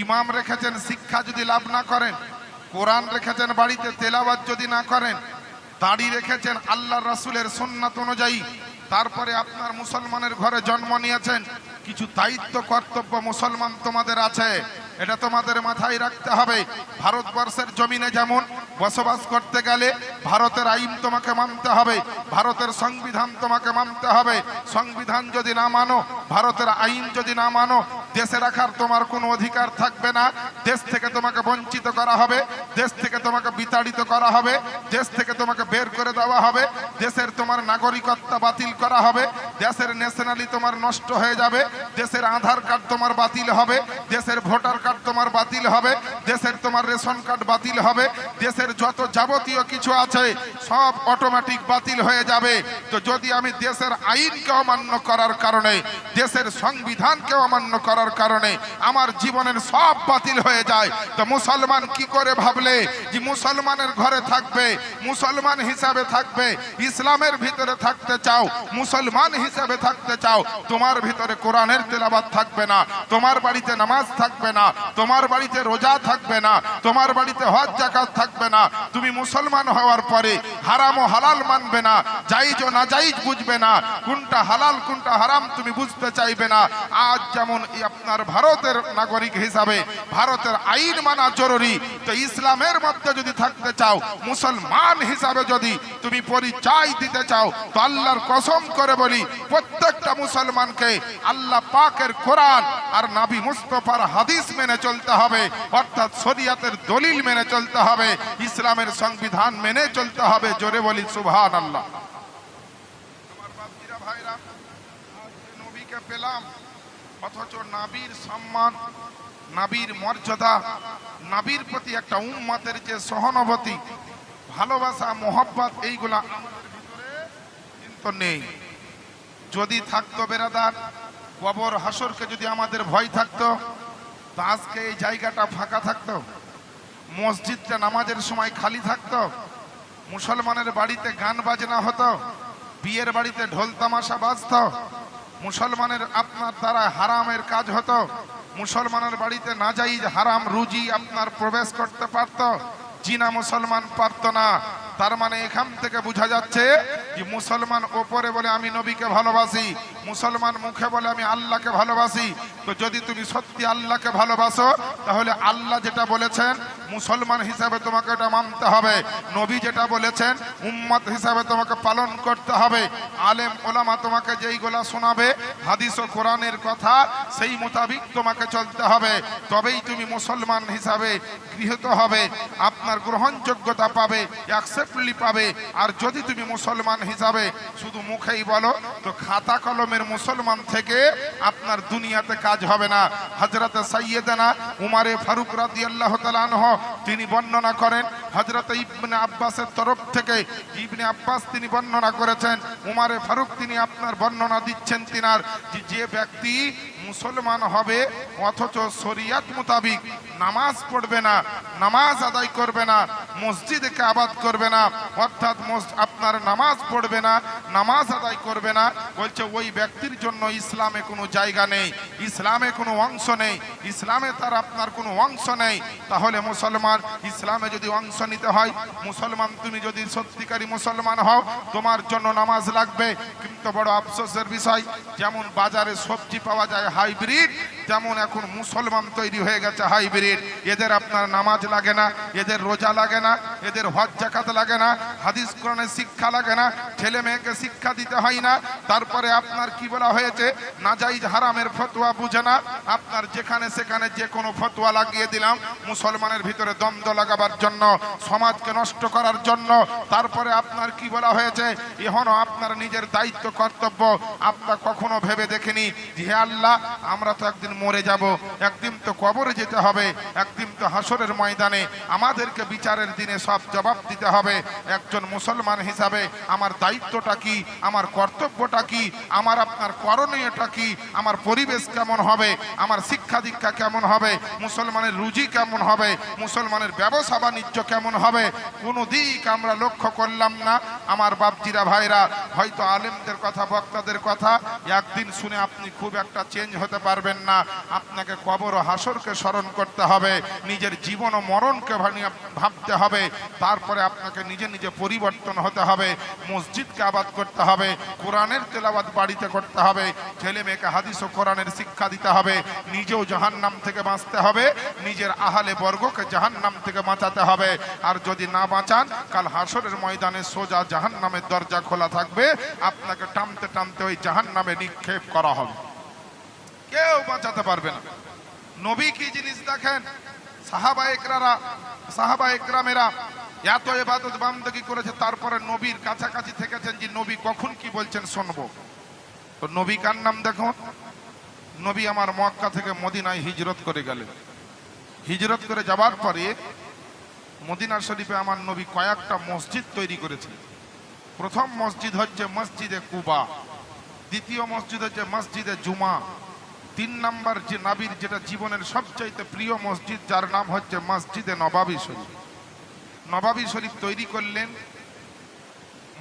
ইমাম রেখেছেন, শিক্ষা যদি লাভ না করেন, কোরআন রেখেছেন বাড়িতে তেলাওয়াত যদি না করেন, দাড়ি রেখেছেন আল্লাহর রাসূলের সুন্নাত অনুযায়ী, তারপরে আপনার মুসলমানের ঘরে জন্ম নিয়েছেন, কিছু দায়িত্ব কর্তব্য মুসলমান তোমাদের আছে, এটা তোমাদের মাথায় রাখতে হবে। ভারতবর্ষের জমিনে যেমন বসবাস করতে গেলে ভারতের আইন তোমাকে মানতে হবে, ভারতের সংবিধান তোমাকে মানতে হবে। সংবিধান যদি না মানো, ভারতের আইন যদি না মানো, দেশে রাখার তোমার কোনো অধিকার থাকবে না। দেশ থেকে তোমাকে বঞ্চিত করা হবে, দেশ থেকে তোমাকে বিতাড়িত করা হবে, দেশ থেকে তোমাকে বের করে দেওয়া হবে, দেশের তোমার নাগরিকত্ব বাতিল করা হবে, দেশের ন্যাশনালি তোমার নষ্ট হয়ে যাবে, দেশের আধার কার্ড তোমার বাতিল হবে, দেশের ভোটার কার্ড তোমার বাতিল হবে, দেশের তোমার রেশন কার্ড বাতিল হবে, দেশের যত যাবতীয় কিছু আছে সব অটোমেটিক বাতিল হয়ে যাবে। তো যদি আমি দেশের আইনকে অমান্য করার কারণে, দেশের সংবিধানকে অমান্য করার কারণে আমার জীবনের সব বাতিল হয়ে যায়, তো মুসলমান কি করে ভাবলে যে মুসলমানের ঘরে থাকবে, মুসলমান হিসাবে থাকবে, ইসলামের ভিতরে থাকতে চাও, মুসলমান হিসাবে থাকতে চাও, তোমার ভিতরে কোরআনের তেলাওয়াত থাকবে না, তোমার বাড়িতে নামাজ থাকবে না, তোমার বাড়িতে রোজা থাকবে না, তোমার বাড়িতে হজ যাকাত থাকবে না, তুমি মুসলমান হওয়ার পরে হারাম ও হালাল মানবে না, জায়েজ ও নাজায়েজ বুঝবে না, কোনটা হালাল কোনটা হারাম তুমি বুঝতে চাইবে না। আজ যেমন আপনার ভারতের নাগরিক হিসাবে ভারতের আইন মানা জরুরি, তো ইসলামের মধ্যে যদি থাকতে চাও, মুসলমান হিসাবে যদি তুমি পরিচয় দিতে চাও, তো আল্লাহর কসম করে বলি প্রত্যেকটা মুসলমানকে আল্লাহ পাকের কোরআন আর নবী মুস্তাফার হাদিস মেনে চলতে হবে, অর্থাৎ শরীয়তের দলিল মেনে চলতে হবে, ইসলামের সংবিধান মেনে চলতে হবে। জোরে বলি সুবহানাল্লাহ। আমার বাপজিরা ভাইরা, আজকে নবীকে পেলাম, অথচ নবীর সম্মান, নবীর মর্যাদা, নবীর প্রতি একটা উম্মতের যে সহানুভূতি, ভালোবাসা, মোহব্বত, এইগুলা আমাদের ভিতরে কিন্তু নেই। যদি থাকতো বেরাদার, কবর হাসরকে যদি আমাদের ভয় থাকতো, তো আজকে এই জায়গাটা ফাঁকা থাকতো, মসজিদটা নামাজের সময় খালি থাকতো, মুসলমানের বাড়িতে গান বাজনা হতো, বিয়ের বাড়িতে ঢোল তামাশা বাজতো, মুসলমানের আপনার দ্বারা হারামের কাজ হতো, মুসলমানের বাড়িতে নাজাইজ হারাম রুজি আপনার প্রবেশ করতে পারত, জিনা মুসলমান পারত না। তার মানে এখান থেকে বোঝা যাচ্ছে যে মুসলমান ওপরে বলে আমি নবীকে ভালোবাসি, মুসলমান মুখে বলে আমি আল্লাহকে ভালোবাসি। তো যদি তুমি সত্যি আল্লাহকে ভালোবাসো, তাহলে আল্লাহ যেটা বলেছেন মুসলমান হিসাবে তোমাকে এটা মানতে হবে, নবী যেটা বলেছেন উম্মত হিসাবে তোমাকে পালন করতে হবে। আলেম ওলামা তোমাকে যেইগুলা শোনাবে হাদিস ও কোরআনের কথা, সেই মোতাবিক তোমাকে চলতে হবে, তবেই তুমি মুসলমান হিসাবে গৃহীত হবে, আপনার গ্রহণযোগ্যতা পাবে, অ্যাকসেপ্টলি পাবে। আর যদি তুমি মুসলমান হিসাবে শুধু মুখেই বলো, তো খাতা কলমের মুসলমান থেকে আপনার দুনিয়াতে কাজ হবে না। হযরত সাইয়েদনা উমরে ফারুক রাদিয়াল্লাহু তাআলা আনহু তিনি বর্ণনা করেন, হযরত ইবনে আব্বাসের তরফ থেকে, ইবনে আব্বাস তিনি বর্ণনা করেছেন, উমরে ফারুক তিনি আপনার বর্ণনা দিচ্ছেন তিনার, যে ব্যক্তি মুসলমান হবে অথচ শরিয়ত মোতাবিক নামাজ পড়বে না, নামাজ আদায় করবে না, মসজিদকে আবাদ করবে না, অর্থাৎ আপনার নামাজ পড়বে না, নামাজ আদায় করবে না, বলছে ওই ব্যক্তির জন্য ইসলামে কোনো জায়গা নেই, ইসলামে কোনো অংশ নেই, ইসলামে তার আপনার কোনো অংশ নেই। তাহলে মুসলমান ইসলামে যদি অংশ নিতে হয়, মুসলমান তুমি যদি সত্যিকারী মুসলমান হও, তোমার জন্য নামাজ লাগবে। কিন্তু বড় আফসোসের বিষয়, যেমন বাজারে সবজি পাওয়া যায় হাইব্রিড, তেমন এখন মুসলমান তৈরি হয়ে গেছে হাইব্রিড। এদের আপনার নামাজ লাগে না, এদের রোজা লাগে না, এদের হজ যাকাত লাগে না, হাদিস কোরআনের শিক্ষা লাগে না, ছেলে মেয়েকে শিক্ষা দিতে হয় না। তারপরে আপনার কি বলা হয়েছে, নাজাইজ হারামের ফতোয়া বুঝে না, আপনার যেখানে সেখানে যে কোনো ফতোয়া লাগিয়ে দিলাম মুসলমানের ভিতরে দ্বন্দ্ব লাগাবার জন্য, সমাজকে নষ্ট করার জন্য। তারপরে আপনার কি বলা হয়েছে, এখনো আপনার নিজের দায়িত্ব কর্তব্য আপনার কখনো ভেবে দেখেনি যে হে আল্লাহ, আমরা তো একদিন মরে যাব, একদিন তো কবরে যেতে হবে, একদিন কিন্তু হাসরের ময়দানে আমাদেরকে বিচারের দিনে সব জবাব দিতে হবে। একজন মুসলমান হিসাবে আমার দায়িত্বটা কি, আমার কর্তব্যটা কি, আমার আপনার করণীয়টা কি, আমার পরিবেশ কেমন হবে, আমার শিক্ষা দীক্ষা কেমন হবে, মুসলমানের রুজি কেমন হবে, মুসলমানের ব্যবসা বাণিজ্য কেমন হবে, কোনো দিক আমরা লক্ষ্য করলাম না। আমার বাপজিরা ভাইরা, হয়তো আলেমদের কথা, বক্তাদের কথা একদিন শুনে আপনি খুব একটা চেঞ্জ হতে পারবেন না। আপনাকে কবর ও হাসরকে স্মরণ করতে হবে, নিজের জীবন ও মরণকে ভাবতে হবে, তারপরে আপনাকে নিজে নিজে পরিবর্তন হতে হবে, মসজিদকে আবাদ করতে হবে, কোরআনের তেলাওয়াত বাড়িতে করতে হবে, ছেলে মেয়েকে হাদিস ও কোরআনের শিক্ষা দিতে হবে, নিজেও জাহান্নাম থেকে বাঁচতে হবে, নিজের আহলে বর্গকে জাহান্নাম থেকে বাঁচাতে হবে। আর যদি না বাঁচান, কাল হাসরের ময়দানে সোজা জাহান্নামের দরজা খোলা থাকবে, আপনাকে টানতে টানতে ওই জাহান্নামে নিক্ষেপ করা হবে, কেউ বাঁচাতে পারবে না। নবী কি জিনিস দেখেন, সাহাবা একরামেরা এত ইবাদত বান্দেগি করেছে, তারপরে নবীর কাছাকাছি থেকেছেন যে নবী কখন কি বলছেন শুনবো। তো নবী কার নাম দেখুন, নবী আমার মক্কা থেকে মদিনায় হিজরত করে গেলেন। হিজরত করে যাবার পরে মদিনা শরীফে আমার নবী কয়েকটা মসজিদ তৈরি করেছেন। প্রথম মসজিদ হচ্ছে মসজিদে কুবা, দ্বিতীয় মসজিদ হচ্ছে মসজিদে জুমা, 3 নাম্বার যে নবীর যেটা জীবনের সবচাইতে প্রিয় মসজিদ, যার নাম হচ্ছে মসজিদে নবাবী শরীফ। নবাবী শরীফ তৈরি করলেন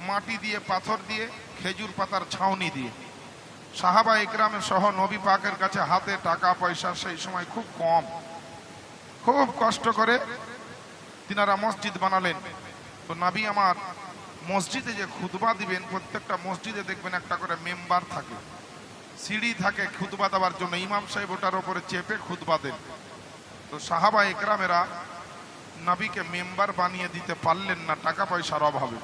মাটি দিয়ে, পাথর দিয়ে, খেজুর পাতার ছাউনি দিয়ে। সাহাবা ইকরামের সহ নবী পাকের কাছে হাতে টাকা পয়সা সেই সময় খুব কম, খুব কষ্ট করে তিনারা মসজিদ বানালেন। তো নবী আমার মসজিদে যে খুতবা দিবেন, প্রত্যেকটা মসজিদে দেখবেন একটা করে মেম্বার থাকে, সিঁড়ি থাকে খুতবা দেওয়ার জন্য, ইমাম সাহেব ওটার উপরে চেপে খুতবা দেন। তো সাহাবা একরামেরা নবীকে মেম্বার বানিয়ে দিতে পারলেন না টাকা পয়সার অভাবে।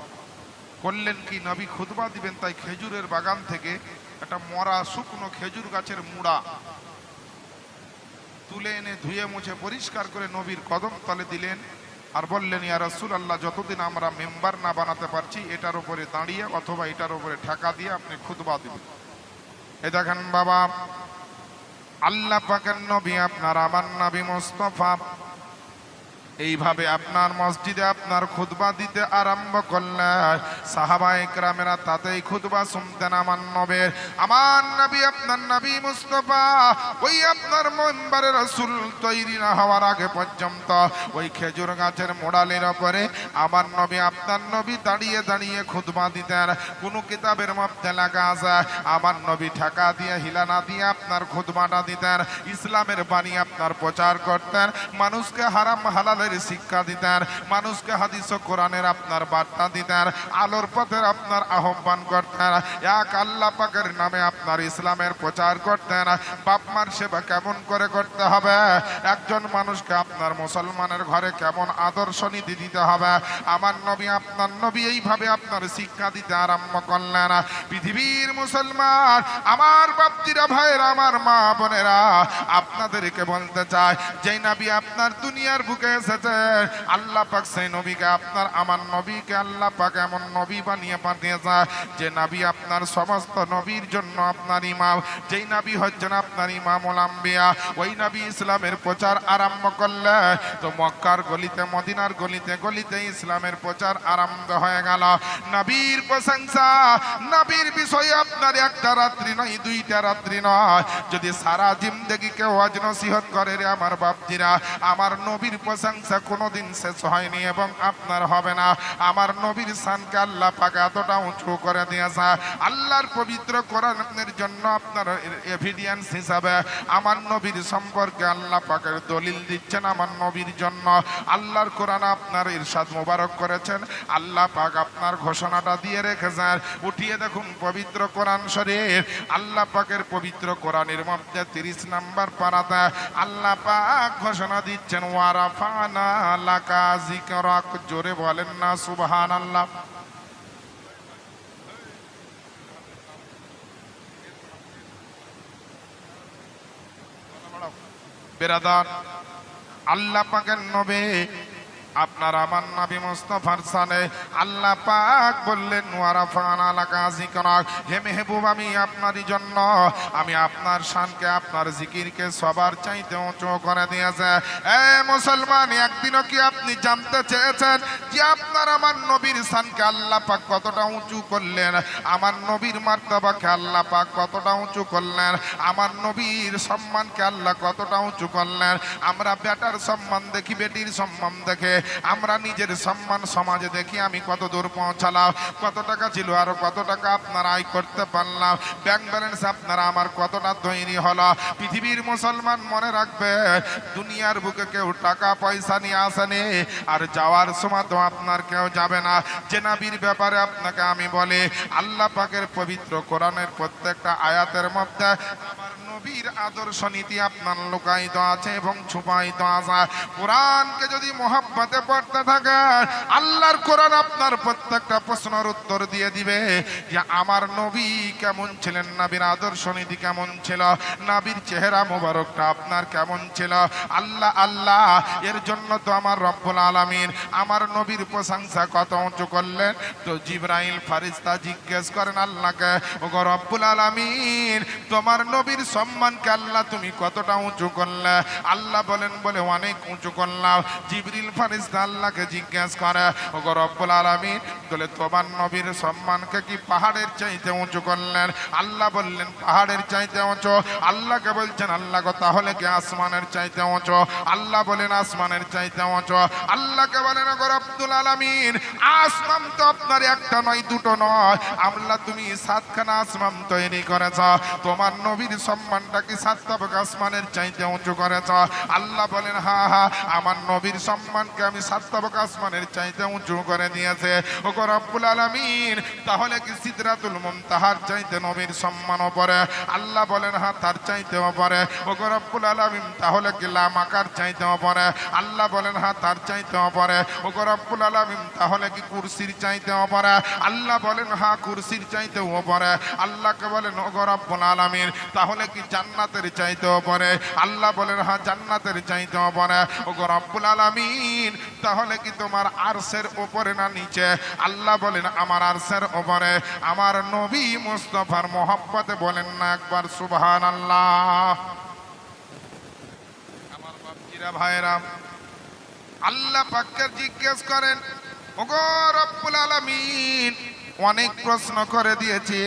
করলেন কি, নবী খুতবা দিবেন তাই খেজুরের বাগান থেকে একটা মরা শুকনো খেজুর গাছের মুড়া তুলে এনে ধুয়ে মুছে পরিষ্কার করে নবীর কদম তলে দিলেন আর বললেন, ইয়া রাসূলুল্লাহ, যতদিন আমরা মেম্বার না বানাতে পারছি এটার উপরে দাঁড়িয়ে অথবা এটার উপরে ঠেকা দিয়ে আপনি খুতবা দিবেন। এ দেখেন বাবা, আল্লাহ পাকের নবী আপনার আমার নবী মুস্তাফা এইভাবে আপনার মসজিদে আপনার খুতবা দিতে আরম্ভ করলেন। সাহাবা একরামেরা তাতেই খুতবা শুনতেন আমার নবী আপনার নবী মুস্তাফা ওই আপনার মিম্বারে রাসূল তৈরি না হওয়ার আগে পর্যন্ত ওই খেজুর গাছের মোড়ালের উপরে আমার নবী আপনার নবী দাঁড়িয়ে দাঁড়িয়ে খুতবা দিতেন। কোন কিতাবের মধ্যে লেখা আছে আমার নবী ঠেকা দিয়ে, হিলানা দিয়ে আপনার খুতবাটা দিতেন। ইসলামের বাণী আপনার প্রচার করতেন, মানুষকে হারাম হালাল শিক্ষা দিতেন, মানুষকে হাদিস ও কোরআনের আপনার বার্তা দিতেন, আলোর পথের আপনার আহ্বান করতেন, এক আল্লাহ পাকের নামে আপনার ইসলামের প্রচার করতেন। বাপ মার সেবা কেমন করে করতে হবে, একজন মানুষকে আপনার মুসলমানের ঘরে কেমন আদর্শ নীতি দিতে হবে, আমার নবী আপনার নবী এইভাবে আপনার শিক্ষা দিতে আরম্ভ করলেন। পৃথিবীর মুসলমান আমার বাপজিরা ভাইয়েরা, আমার মা বোনেরা, আপনাদেরকে বলতে চাই, যেই নবী আপনার দুনিয়ার বুকে এসেছে আল্লাহ পাক সেই নবীকে আপনার আমার নবীকে আল্লাহ পাক এমন নবী বানিয়ে পাঠিয়েছে যে নবী আপনার সমস্ত নবীর জন্য আপনার ইমাম, যেই নবী হচ্ছেন আপনার ইমামুল আম্বিয়া। ওই নবী ইসলামের প্রচার আরম্ভ করলে তো মক্কার গলিতে, মদিনার গলিতে গলিতে ইসলামের প্রচার আরম্ভ হয়ে গেল। নবীর প্রশংসা, নবীর বিষয়ে আপনার একটা রাত্রি নয়, 2টা রাত্রি নয়, যদি সারা জিন্দেগি কেউ ওয়াজ নসিহত করে রে আমার বাপজিরা, আমার নবীর প্রশংসা কোনোদিন শেষ হয়নি এবং আপনার হবে না। আমার নবীর শানকে আল্লাহ পাক এতটা উঁচু করে দিয়েছে, আল্লাহর পবিত্র কোরআনের জন্য আপনার এভিডেন্স হিসাবে আমার নবীর সম্পর্কে আল্লাহ পাকের দলিল দিচ্ছেন। আমার নবীর জন্য আল্লাহর কোরআন আপনার ইরশাদ মোবারক করেছেন, আল্লাহ পাক আপনার ঘোষণাটা দিয়ে রেখেছেন। উঠিয়ে দেখুন পবিত্র কোরআন শরীফ, আল্লাহ পাকের পবিত্র কোরআনের মধ্যে 30 নম্বর পারাতে আল্লাহ পাক ঘোষণা দিচ্ছেন, ওয়ারাফানা লাকা যিকরাক। জোরে বলেন না সুবহানাল্লাহ। বেরাদার, আল্লাহ পাকের নবী আপনার আমার নবী মুস্তাফার সানে আল্লাহ পাক বললেন ওয়ারাফানা লাকা যিকরাক, হে মেহবুব আমি আপনারই জন্য আমি আপনার শানকে আপনার জিকিরকে সবার চাইতে উঁচু করে দিয়েছে। এ মুসলমান, একদিনও কি আপনি জানতে চেয়েছেন যে আপনার আমার নবীর শানকে আল্লাহ পাক কতটা উঁচু করলেন, আমার নবীর মার্তবাকে আল্লাহ পাক কতটা উঁচু করলেন, আমার নবীর সম্মানকে আল্লাহ কতটা উঁচু করলেন? আমরা বেটার সম্মান দেখি, বেটির সম্মান দেখে, আমরা নিজের সম্মান সমাজে দেখি আমি কত দূর পৌঁছালাম, কত টাকা ছিল আর কত টাকা আপনারা আয় করতে পারলাম, ব্যাংক ব্যালেন্স আপনারা আমার কতটা তৈরি হলো। পৃথিবীর মুসলমান মনে রাখবে, দুনিয়ার বুকে কেউ টাকা পয়সা নিয়ে আসেনি, আর যাওয়ার সময় তো আপনার কেউ যাবে না। যে নবীর ব্যাপারে আপনাকে আমি বলি, আল্লাহ পাকের পবিত্র কোরআনের প্রত্যেকটা আয়াতের মধ্যে নবীর আদর্শ নীতি আপনার লুকায়িত আছে এবং ছুপায়িত আছে। কোরআনকে যদি মহব্বতে পড়তে থাকেন, আল্লাহর কোরআন আপনার প্রত্যেকটা প্রশ্নের উত্তর দিয়ে দিবে যে আমার নবী কেমন ছিলেন, নবীর আদর্শ নীতি কেমন ছিল, নবীর চেহারা মোবারকটা আপনার কেমন ছিল। আল্লাহ আল্লাহ, এর জন্য তো আমার রব্বুল আলামিন আমার নবীর প্রশংসা কত উঁচু করলেন। তো জিবরাইল ফারিস্তা জিজ্ঞেস করেন আল্লাহকে, ওগো রব্বুল আলামিন তোমার নবীর সম্মানকে আল্লাহ তুমি কতটা উঁচু করলে? আল্লাহ বলেন বলে অনেক উঁচু করলাম। জিবরিল ফারিস্তা আল্লাহকে জিজ্ঞেস করে, ওগো রব্বুল আলামিন বলে তোমার নবীর সম্মানকে কি পাহাড়ের চাইতে উঁচু করলেন? আল্লাহ বললেন পাহাড়ের চাইতে উঁচু। আল্লাহকে বলছেন আল্লাহ গো তাহলে কি আসমানের চাইতে উঁচু? আল্লাহ বলেন আসমানের চাইতে উঁচু। আল্লাহকে বলেন ওগো রব্বুল আলামিন আসমান তো আপনার একটা নয় দুটো নয়, আল্লাহ তুমি 7খানা আসমান তৈরি করেছ, তোমার নবীর সম্মানটা কি 7 তাবকা আসমানের চাইতে উঁচু করেছ? আল্লাহ বলেন হ্যাঁ হ্যাঁ, আমার নবীর সম্মানকে আমি 7 তাবকা আসমানের চাইতে উঁচু করে দিয়েছে। ওগো রব্বুল আলামিন তাহলে কি সিদরাতুল মুনতাহার চাইতে নবীর সম্মান উপরে? আল্লাহ বলেন হ্যাঁ তার চাইতে উপরে। ওগো রব্বুল আলামিন তাহলে কি লামাকার চাইতে উপরে? আল্লাহ বলেন হ্যাঁ তার চাইতে উপরে। ওগো রব্বুল আলামিন তাহলে কি কুরসির চাইতে উপরে? আল্লাহ বলেন হ্যাঁ কুরসির চাইতে উপরে। আল্লাহকে বলেন ওগো রব্বুল আলামিন তাহলে কি জান্নাতের চাইতে উপরে? আল্লাহ বলেন হ্যাঁ জান্নাতের চাইতে উপরে। ওগো রব্বুল আলামিন তাহলে কি তোমার আরশের উপরে না নিচে? আল্লাহ বলেন আমার আরশের উপরে। আমার নবী মুস্তাফার মহব্বতে বলেন না একবার সুবহানাল্লাহ। আমার বাপজিরা ভাইরা, আল্লাহ পাককে জিজ্ঞেস করেন ওগো রব্বুল আলামিন অনেক প্রশ্ন করে দিয়েছি,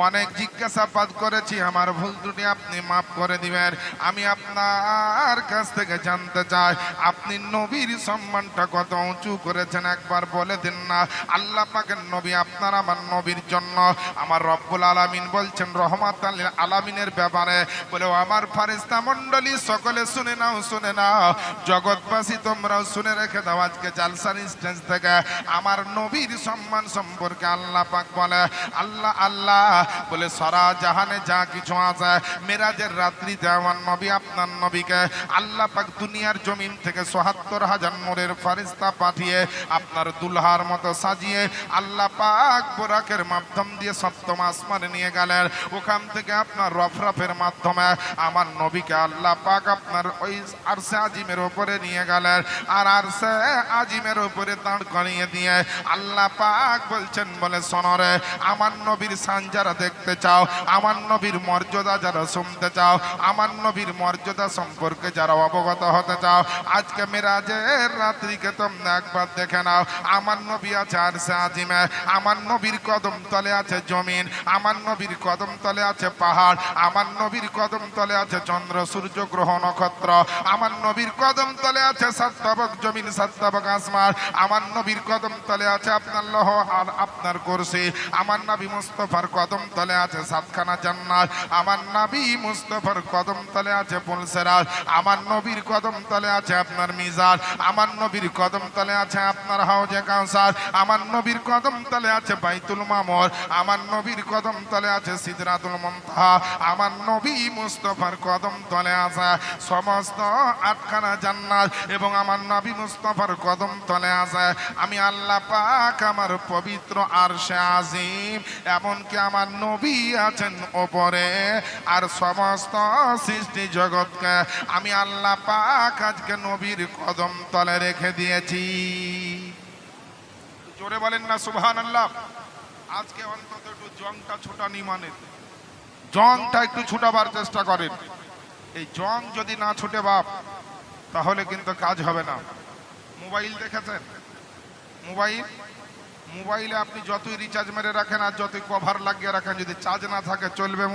অনেক জিজ্ঞাসাবাদ করেছি, আমার ভুল ত্রুটি আপনি মাফ করে দিবেন। আমি আপনার কাছ থেকে জানতে চাই আপনি নবীর সম্মানটা কত উঁচু করেছেন একবার বলে দিন না। আল্লাহ পাকের নবী আপনার আমার নবীর জন্য আমার রব্বুল আলামিন বলছেন রহমাতাল লিল আলামিনের ব্যাপারে বলে আমার ফারিস্তা মণ্ডলী সকলে শুনে নাও, শুনে নাও, জগৎবাসী তোমরাও শুনে রেখে দাও। আজকে জালসার স্টেজ থেকে আমার নবীর সম্মান সম্পর্কে আল্লাহ পাক বলে আল্লাহ আল্লাহ বলে সারা জাহানে যা কিছু আছে মেরাজের রাত্রিতে আমার নবী আপনার নবীকে আল্লাহ পাক দুনিয়ার জমিন থেকে ৭৭,০০০ নূরের ফেরেশতা পাঠিয়ে আপনার দুলহার মতো সাজিয়ে আল্লাহ পাক বুরাকের মাধ্যম দিয়ে সপ্তম আসমানে নিয়ে গেলেন। ওখান থেকে আপনার রফরফের মাধ্যমে আমার নবীকে আল্লাহ পাক আপনার ওই আরশে আজিমের উপরে নিয়ে গেলেন। আর আরশে আজিমের উপরে দাঁড় করিয়ে দিয়ে আল্লাহ পাক বলছেন বলে শোনরে আমার নবীর শান যারা দেখতে চাও, আমার নবীর মর্যাদা যারা শুনতে চাও, আমার নবীর মর্যাদা সম্পর্কে যারা অবগত হতে চাও, আজকে মেরাজের রাত্রিকে তোমরা একবার দেখে নাও। আমার নবী আছে আরশে আজিমে, আমার নবীর কদম তলে আছে জমিন, আমার নবীর কদম তলে আছে পাহাড়, আমার নবীর কদম তলে আছে চন্দ্র সূর্য গ্রহ নক্ষত্র, আমার নবীর কদম তলে আছে ৭ তাবক জমিন ৭ তাবক আসমান, আমার নবীর কদম তলে আছে আপনার লৌহ আর আপনার কুরসি, আমার নবী মুস্তাফার কদম তলে আছে ৭খানা জান্নাত, আমার নবী মুস্তাফার কদম তলে আছে পুলসিরাত, আমার নবীর কদম তলে আছে আপনার মিজান, আমার নবীর কদম তলে আছে আপনার হাউজে কাউসার, আমার নবীর কদম তলে আছে বাইতুল মামুর, আমার নবীর কদম তলে আছে সিদরাতুল মুনতাহা, আমার নবী মুস্তাফার কদম তলে আছে সমস্ত ৮খানা জান্নাত এবং আমার নবী মুস্তাফার কদম তলে আছে আমি আল্লাহ পাক আমার পবিত্র আরশে আজিম, এমনকি আমার নবী আছেন ওপরে আর সমস্ত সৃষ্টি জগৎ ইজ্জতকে আমি আল্লাহ পাক আজকে নবীর কদম তলে রেখে দিয়েছি। জোরে বলেন না সুবহানাল্লাহ। আজকে অন্তত একটু জংটা ছোটানি, মানে জংটা একটু ছুটাবার চেষ্টা করেন। এই জং যদি না ছুটে বাপ, তাহলে কিন্তু কাজ হবে না। মোবাইল দেখেছেন? মোবাইলে আপনি যতই রিচার্জ মেরে রাখেন আর যতই কভার লাগিয়ে রাখেন, যদি চার্জ না থাকে চলবে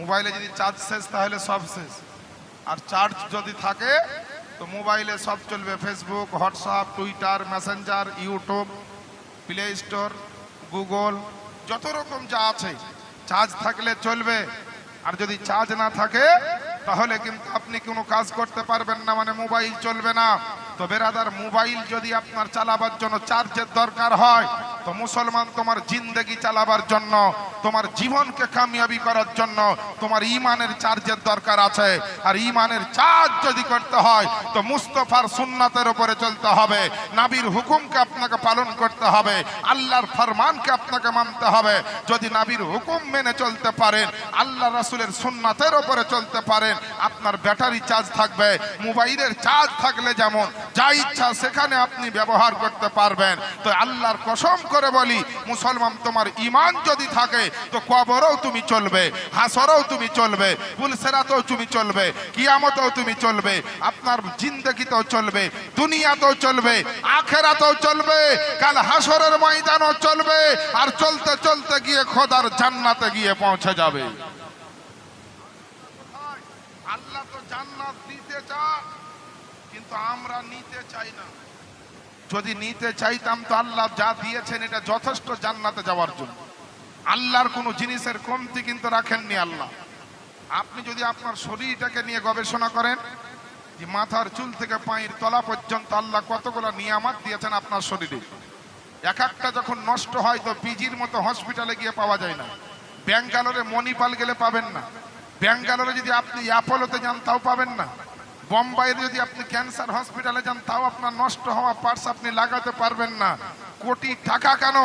মোবাইলে যদি চার্জ শেষ তাহলে সব শেষ, আর চার্জ যদি থাকে তো মোবাইলে সব চলবে। Facebook, WhatsApp, Twitter, Messenger, YouTube, play store, Google, যত রকম যা আছে চার্জ থাকলে চলবে। আর যদি চার্জ না থাকে তাহলে কিন্তু আপনি কোনো কাজ করতে পারবেন না, মানে মোবাইল চলবে না। তো বেরাদার, মোবাইল যদি আপনার চালাবার জন্য চার্জের দরকার হয়, তো মুসলমান তোমার জিন্দেগি চালাবার জন্য, তোমার জীবনকে কামিয়াবি করার জন্য তোমার ইমানের চার্জের দরকার আছে। আর ইমানের চার্জ যদি করতে হয় তো মুস্তাফার সুন্নাতের উপরে চলতে হবে, নবীর হুকুমকে আপনাকে পালন করতে হবে, আল্লাহর ফরমানকে আপনাকে মানতে হবে। যদি নবীর হুকুম মেনে চলতে পারেন, আল্লাহ রাসূলের সুন্নাতের উপরে চলতে পারেন, আপনার ব্যাটারি চার্জ থাকবে। মোবাইলের চার্জ থাকলে যেমন যা ইচ্ছা সেখানে আপনি ব্যবহার করতে পারবেন। তো আল্লাহর কসম করে বলি, মুসলমান তোমার ঈমান যদি থাকে তো কবরেও তুমি চলবে, হাসরেও তুমি চলবে, পুলসিরাতেও তুমি চলবে, কিয়ামতেও তুমি চলবে, আপনার জিন্দেগিতেও চলবে, দুনিয়াতেও চলবে, আখিরাতেও চলবে, কাল হাসরের ময়দানেও চলবে। আর চলতে চলতে গিয়ে খোদার জান্নাতে গিয়ে পৌঁছে যাবে। আল্লাহ তো জান্নাত দিতে চায়, কিন্তু আমরা নিতে চাই না। যদি নিতে চাইতাম তো আল্লাহ যা দিয়েছেন এটা যথেষ্ট জান্নাতে যাওয়ার জন্য। আল্লাহর কোনো জিনিসের কমতি কিন্তু রাখেননি আল্লাহ। আপনি যদি আপনার শরীরটাকে নিয়ে গবেষণা করেন, যে মাথার চুল থেকে পায়ের তলা পর্যন্ত আল্লাহ কতগুলো নিয়ামত দিয়েছেন আপনার শরীরে, এক একটা যখন নষ্ট হয় তো পিজির মতো হসপিটালে গিয়ে পাওয়া যায় না। ব্যাঙ্গালোরে মণিপাল গেলে পাবেন না, ব্যাঙ্গালোরে যদি আপনি অ্যাপোলোতে যান তাও পাবেন না, বোম্বাইয়ে যদি আপনি ক্যান্সার হসপিটালে যান তাও আপনার নষ্ট হওয়া পার্টস আপনি লাগাতে পারবেন না। কোটি টাকা কেন,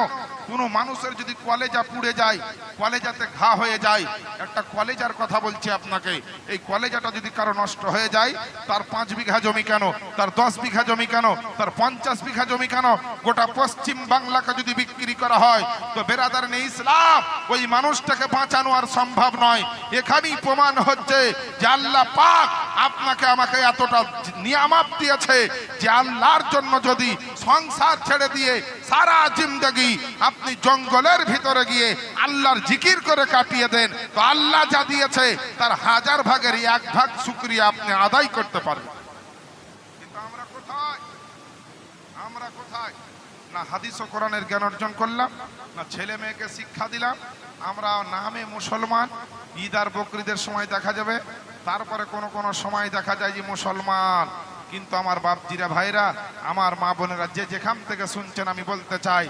কোনো মানুষের যদি কলেজা পুড়ে যায়, কলেজাতে ঘা হয়ে যায়, একটা কলেজার কথা বলছি আপনাকে, এই কলেজাটা যদি কারো নষ্ট হয়ে যায়, তার 5 বিঘা জমি কেন, তার 10 বিঘা জমি কেন, তার 50 বিঘা জমি কেন, গোটা পশ্চিম বাংলাকে যদি বিক্রি করা হয় তো বেরাদার নেই ইসলাম, ওই মানুষটাকে বাঁচানো আর সম্ভব নয়। এখানেই প্রমাণ হচ্ছে যে আল্লাহ পাক আপনাকে আমাকে এতটা নিয়ামত দিয়েছে যে আল্লাহর জন্য যদি সংসার ছেড়ে দিয়ে সারা জিন্দেগি আপনি জঙ্গলের ভিতরে গিয়ে আল্লাহর জিকির করে কাটিয়ে দেন, তো আল্লাহ যা দিয়েছে তার 1000 ভাগের 1 ভাগ শুকরিয়া আপনি আদায় করতে পারবেন। কিন্তু আমরা কোথায় না হাদিস ও কোরআনের জ্ঞান অর্জন করলাম, না ছেলে মেয়েকে শিক্ষা দিলাম। আমরা নামে মুসলমান, ঈদ আর বকরিদের সময় দেখা যাবে, তারপরে কোনো সময় দেখা যায় যে মুসলমান। কিন্তু আমার বাপজিরা, ভাইরা, আমার মা বোনেরা, যে যেখান থেকে শুনছেন, আমি বলতে চাই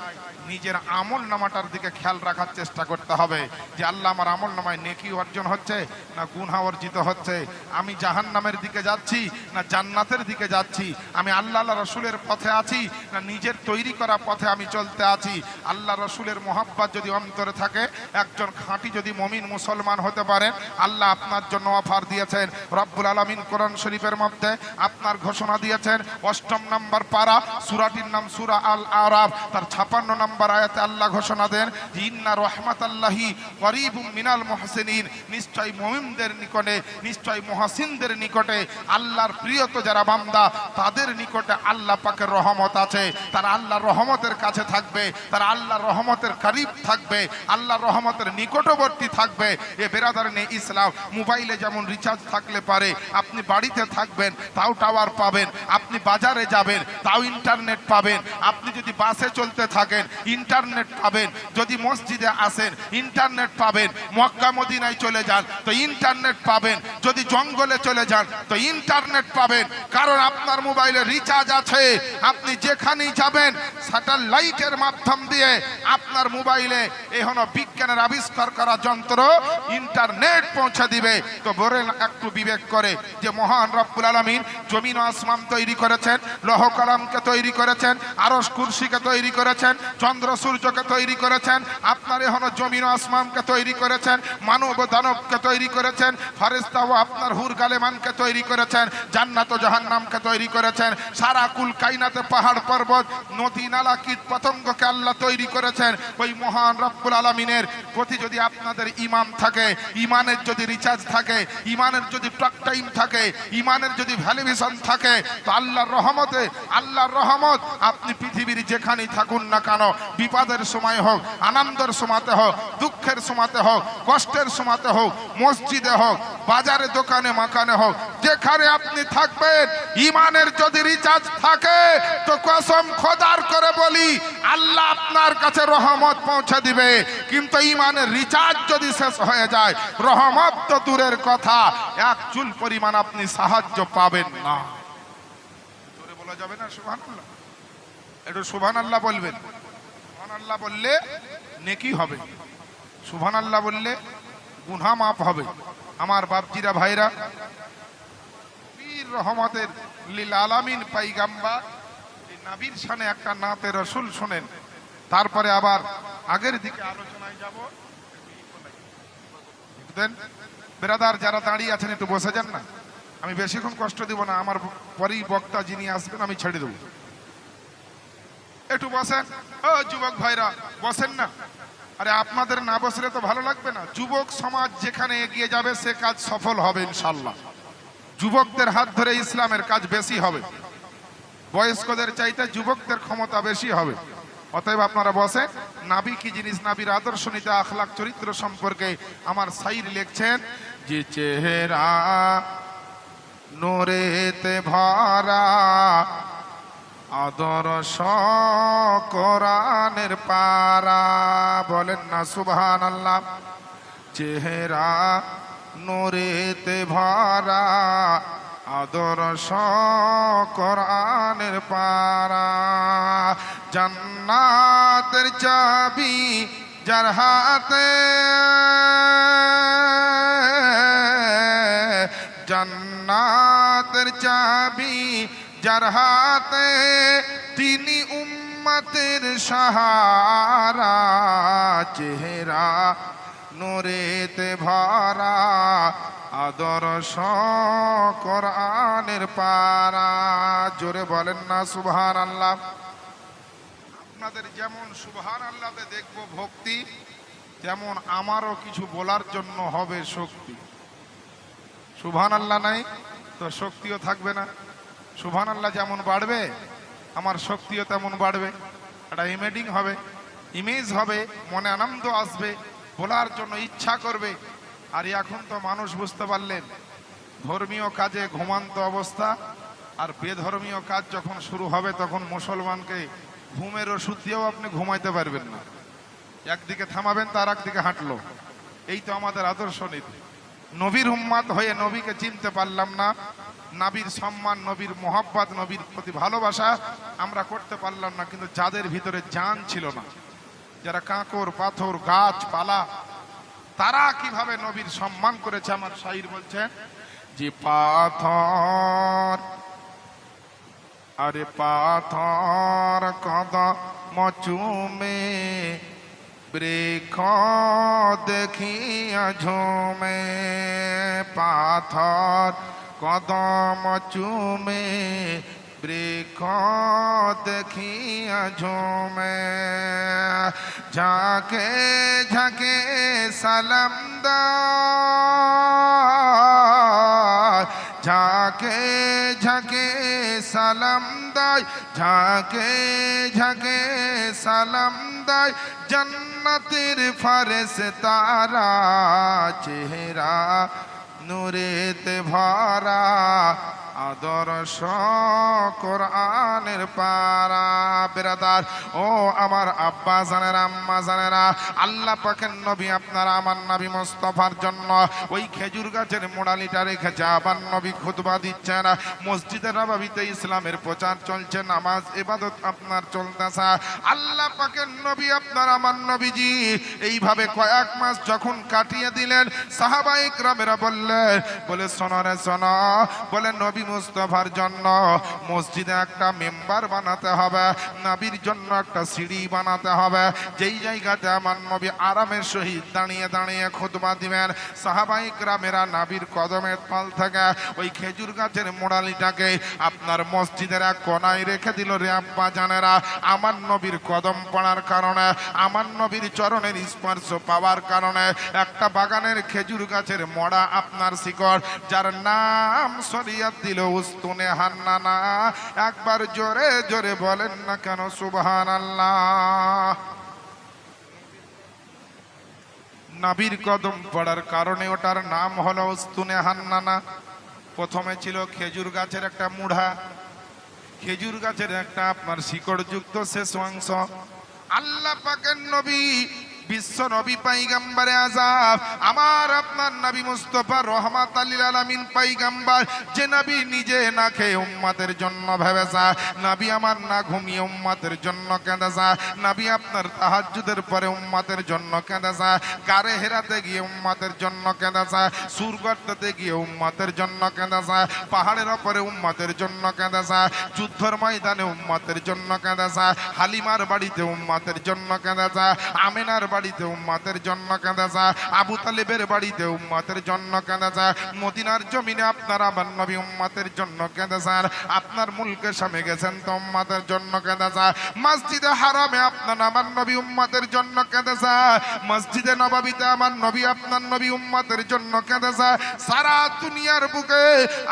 নিজের আমল নামাটার দিকে খেয়াল রাখার চেষ্টা করতে হবে যে আল্লাহ আমার আমল নামায় নেকি অর্জন হচ্ছে না গুনাহ অর্জিত হচ্ছে, আমি জাহান্নামের দিকে যাচ্ছি না জান্নাতের দিকে যাচ্ছি, আমি আল্লাহ রসুলের পথে আছি না নিজের তৈরি করা পথে আমি চলতে আছি। আল্লাহ রসুলের মোহাব্বত যদি অন্তরে থাকে, একজন খাঁটি যদি মুমিন মুসলমান হতে পারেন, আল্লাহ আপনার জন্য অফার দিয়েছেন। রব্বুল আলামিন কোরআন শরীফের মধ্যে আপনার ঘোষণা দিয়েছেন, 8 নম্বর পারা, সূরাটির নাম সূরা আল আরাফ, তার 56 নম্বর আয়াতে আল্লাহ ঘোষণা দেন, ইন্না রাহমাতাল্লাহি করিবুম মিনাল মুহসিনিন, নিশ্চয় মুমিনদের নিকটে, নিশ্চয় মুহসিনদের নিকটে, আল্লাহর প্রিয়ত যারা বান্দা তাদের নিকটে আল্লাহ পাকের রহমত আছে। তারা আল্লাহর রহমতের কাছে থাকবে, তারা আল্লাহর রহমতের করিব থাকবে, আল্লাহর রহমতের নিকটবর্তী থাকবে। এ বেরাদারনে ইসলাম, মোবাইলে যেমন রিচার্জ থাকলে পারে, আপনি বাড়িতে থাকবেন তাও টাওয়ার পাবেন, আপনি বাজারে যাবেন তাও ইন্টারনেট পাবেন, আপনি যদি বাসে চলতে থাকেন ইন্টারনেট পাবেন, যদি মসজিদে আসেন ইন্টারনেট পাবেন, মক্কা মদিনায় চলে যান তো ইন্টারনেট পাবেন, যদি জঙ্গলে চলে যান তো ইন্টারনেট পাবেন। কারণ আপনার মোবাইলে রিচার্জ আছে, আপনি যেখানেই যাবেন স্যাটেলাইটের মাধ্যম দিয়ে আপনার মোবাইলে এখনো বিজ্ঞানের আবিষ্কার করা যন্ত্র ইন্টারনেট পৌঁছে দিবে। তো বলেন একটু বিবেক করে যে মহান রব্বুল আলামিন জমিন ও আসমান তৈরি করেছেন, লৌহ কলমকে তৈরি করেছেন, আরশ কুরসিকে তৈরি করেছেন, চন্দ্র সূর্যকে তৈরি করেছেন, আপনার এখনো জমিন ও আসমানকে তৈরি করেছেন, মানব ও দানবকে তৈরি করেছেন, ফেরেশতা ও আপনার হুর গালেমানকে তৈরি করেছেন, জান্নাত ও জাহান্নামকে তৈরি করেছেন, সারা কুল কায়নাতে পাহাড় পর্বত নদী নালা কীট পতঙ্গকে আল্লাহ তৈরি করেছেন। ওই মহান রব্বুল আলামিনের প্রতি যদি আপনাদের ঈমান থাকে, ঈমানের যদি রিচার্জ থাকে, ঈমানের যদি টক টাইম থাকে, ঈমানের যদি ভ্যালুয়েশন থাকে, তো আল্লাহর রহমত আপনি পৃথিবীর যেখানেই থাকুন না কেন, বিপদের সময় হোক, আনন্দের সময়তে হোক, দুঃখের সময়তে হোক, কষ্টের সময়তে হোক, মসজিদে হোক, বাজারে দোকানে মাকানে হোক, যেখানে আপনি থাকবেন, ঈমানের যদি রিচার্জ থাকে তো কসম খোদার করে বলি আল্লাহ আপনার কাছে রহমত পৌঁছে দিবে। কিন্তু ঈমানের রিচার্জ যদি শেষ হয়ে যায়, রহমত তো দূরের কথা, এক চুল পরিমাণ আপনি সাহায্য পাবেন না। জোরে বলা যাবে না সুবহানাল্লাহ? একটু সুবহানাল্লাহ বলবেন। সুবহানাল্লাহ বললে নেকি হবে, সুবহানাল্লাহ বললে গুনাহ মাফ হবে। আমার বাপজিরা ভাইরা, পীর রহমতের লিল আলামিন পয়গম্বর এই নবীর শানে একটা নাতে রাসূল শুনেন, তারপরে আবার আগের দিকে আলোচনায় যাব। দেন ব্রাদার যারা দাঁড়িয়ে আছেন একটু বসে যান না, আমি বেশিক্ষণ কষ্ট দিব না, আমার পরেই বক্তা যিনি আসবেন আমি ছেড়ে দেব। একটু বসেন ও যুবক ভাইরা, বসেন না। আরে আপনাদের না বসলে তো ভালো লাগবে না। যুবক সমাজ যেখানে এগিয়ে যাবে সে কাজ সফল হবে ইনশাল্লাহ। যুবকদের হাত ধরে ইসলামের কাজ বেশি হবে, বয়স্কদের চাইতে যুবকদের ক্ষমতা বেশি হবে। অতএব আপনারা বসেন। নাবি কি জিনিস, নাবির আদর্শ নীতি আখলাক চরিত্র সম্পর্কে আমার শাইর লিখছেন যে চেহারা নূরেতে ভরা, আদর্শ কোরআনের পারা, বলেন না সুবহানাল্লাহ। চেহারা নূরেতে ভরা, আদর্শ কোরআনের পারা, জান্নাতের চাবি যার হাতে, জান্নাতের চাবি যার হাতে, তিনি উম্মতের সাহারা, চেহারা নূরেতে ভরা, আদর্শ কোরআনের পারা। জোরে বলেন না সুবহানাল্লাহ। আপনাদের যেমন সুবহানাল্লাহতে দেখব ভক্তি, তেমন আমারও কিছু বলার জন্য হবে শক্তি। সুবহানাল্লাহ নাই তো শক্তিও থাকবে না। সুবহানাল্লাহ যেমন বাড়বে আমার শক্তিও তেমন বাড়বে। একটা ইমেজিং হবে, ইমেজ হবে, মনে আনন্দ আসবে, বলার জন্য ইচ্ছা করবে। আর এখন তো মানুষ বুঝতে পারলেন ধর্মীয় কাজে ঘুমান্ত অবস্থা, আর বেধর্মীয় কাজ যখন শুরু হবে তখন মুসলমানকে ঘুমের ওষুধ দিয়েও আপনি ঘুমাইতে পারবেন না। একদিকে থামাবেন তার একদিকে হাঁটলো। এই তো আমাদের আদর্শ নীতি। নবীর উম্মাত হয়ে নবীকে চিনতে পারলাম না, নবীর সম্মান, নবীর মোহাব্বত, নবীর প্রতি ভালোবাসা আমরা করতে পারলাম না। কিন্তু যাদের ভিতরে জান ছিল না, যারা কাঁকর পাথর গাছপালা, তারা কিভাবে নবীর সম্মান করেছে আমার শাইর বলছেন যে পাথর, আরে পাথর কদম চুমে, বৃক্ষ দেখিয়া ঝুমে, পাথর কদম চুমে, বৃক্ষ দেখিয়া ঝুমে, ঝাঁকে ঝাঁকে সালাম দাও, ঝাঁকে ঝাঁকে সালাম দাই, ঝাঁকে ঝাঁকে সালাম দাই, জান্নাতের ফারেশতারা, চেহারা নূরেতে ভরা, আদর্শ কোরআনের পারা। বেরাদার ও আমার আব্বা জানেরা, আম্মা জানেরা, আল্লাহ পাকের নবী আপনারা আমার নবী মুস্তাফার জন্য ওই খেজুর গাছের মোড়ালিটা রেখেছে। আবার নবী খুতবা দিচ্ছেন, মসজিদে নববীতে ইসলামের প্রচার চলছে, নামাজ ইবাদত আপনার চলতেছে। আল্লাহ পাকের নবী আপনার আমার নবীজি এইভাবে কয়েক মাস যখন কাটিয়ে দিলেন, সাহাবায়ে কেরামেরা বললেন, বলে শোনো রে শোনো, বলে নবী মুস্তাফার জন্য মসজিদে একটা মেম্বার বানাতে হবে, নবীর জন্য একটা সিঁড়ি বানাতে হবে, যেই জায়গাতে আমার নবী আরামের সহিত দাঁড়িয়ে দাঁড়িয়ে খুতবা দিবেন। সাহাবায়ে কেরামেরা নবীর কদমের তল থেকে ওই খেজুর গাছের মোড়ালিটাকে আপনার মসজিদের এক কোনায় রেখে দিল। রে আব্বা জানেরা, আমার নবীর কদম পড়ার কারণে, আমার নবীর চরণের স্পর্শ পাওয়ার কারণে একটা বাগানের খেজুর গাছের মোড়া আপনার শিকড়, যার নাম শরিয়ত দিল উস্তুনে হান্নানা। একবার জোরে জোরে বলেন না কেন সুবহানাল্লাহ। নবীর কদম পড়ার কারণে ওটার নাম হলো উস্তুনে হান্নানা। প্রথমে ছিল খেজুর গাছের একটা মুড়া, খেজুর গাছের একটা আপনার শিকড় যুক্ত শেষ অংশ। আল্লাহ পাকের নবী বিশ্ব নবী পয়গম্বরে আযম আমার আপনার নবী মুস্তাফা রহমাতুল লিল আলামিন পয়গম্বর, যে নবী নিজে না খেয়ে উম্মতের জন্য ভেবেছে, নবী আমার না ঘুমিয়ে উম্মতের জন্য কেঁদেছে, নবী আপনার তাহাজ্জুদের পরে উম্মতের জন্য কেঁদেছে, গারে হেরাতে গিয়ে উম্মতের জন্য কেঁদেছে, সুরগর্তে গিয়ে উম্মতের জন্য কেঁদেছে, পাহাড়ের ওপরে উম্মতের জন্য কেঁদেছে, যুদ্ধের ময়দানে উম্মতের জন্য কেঁদেছে, হালিমার বাড়িতে উম্মতের জন্য কেঁদেছে, আমিনার বাড়িতে উম্মতের জন্য কেঁদেছে, আবু তালেবের বাড়িতে উম্মতের জন্য কেঁদেছে, মদিনার জমিনে আপনার আমার নবী উম্মতের জন্য কেঁদেছেন, আপনার মুলকে সামনে গেছেন তো উম্মতের জন্য কেঁদেছে, মসজিদে হারামে আপনার আমার নবী উম্মতের জন্য কেঁদেছে, মসজিদে নববীতে আমার নবী আপনার নবী উম্মতের জন্য কেঁদেছে। সারা দুনিয়ার বুকে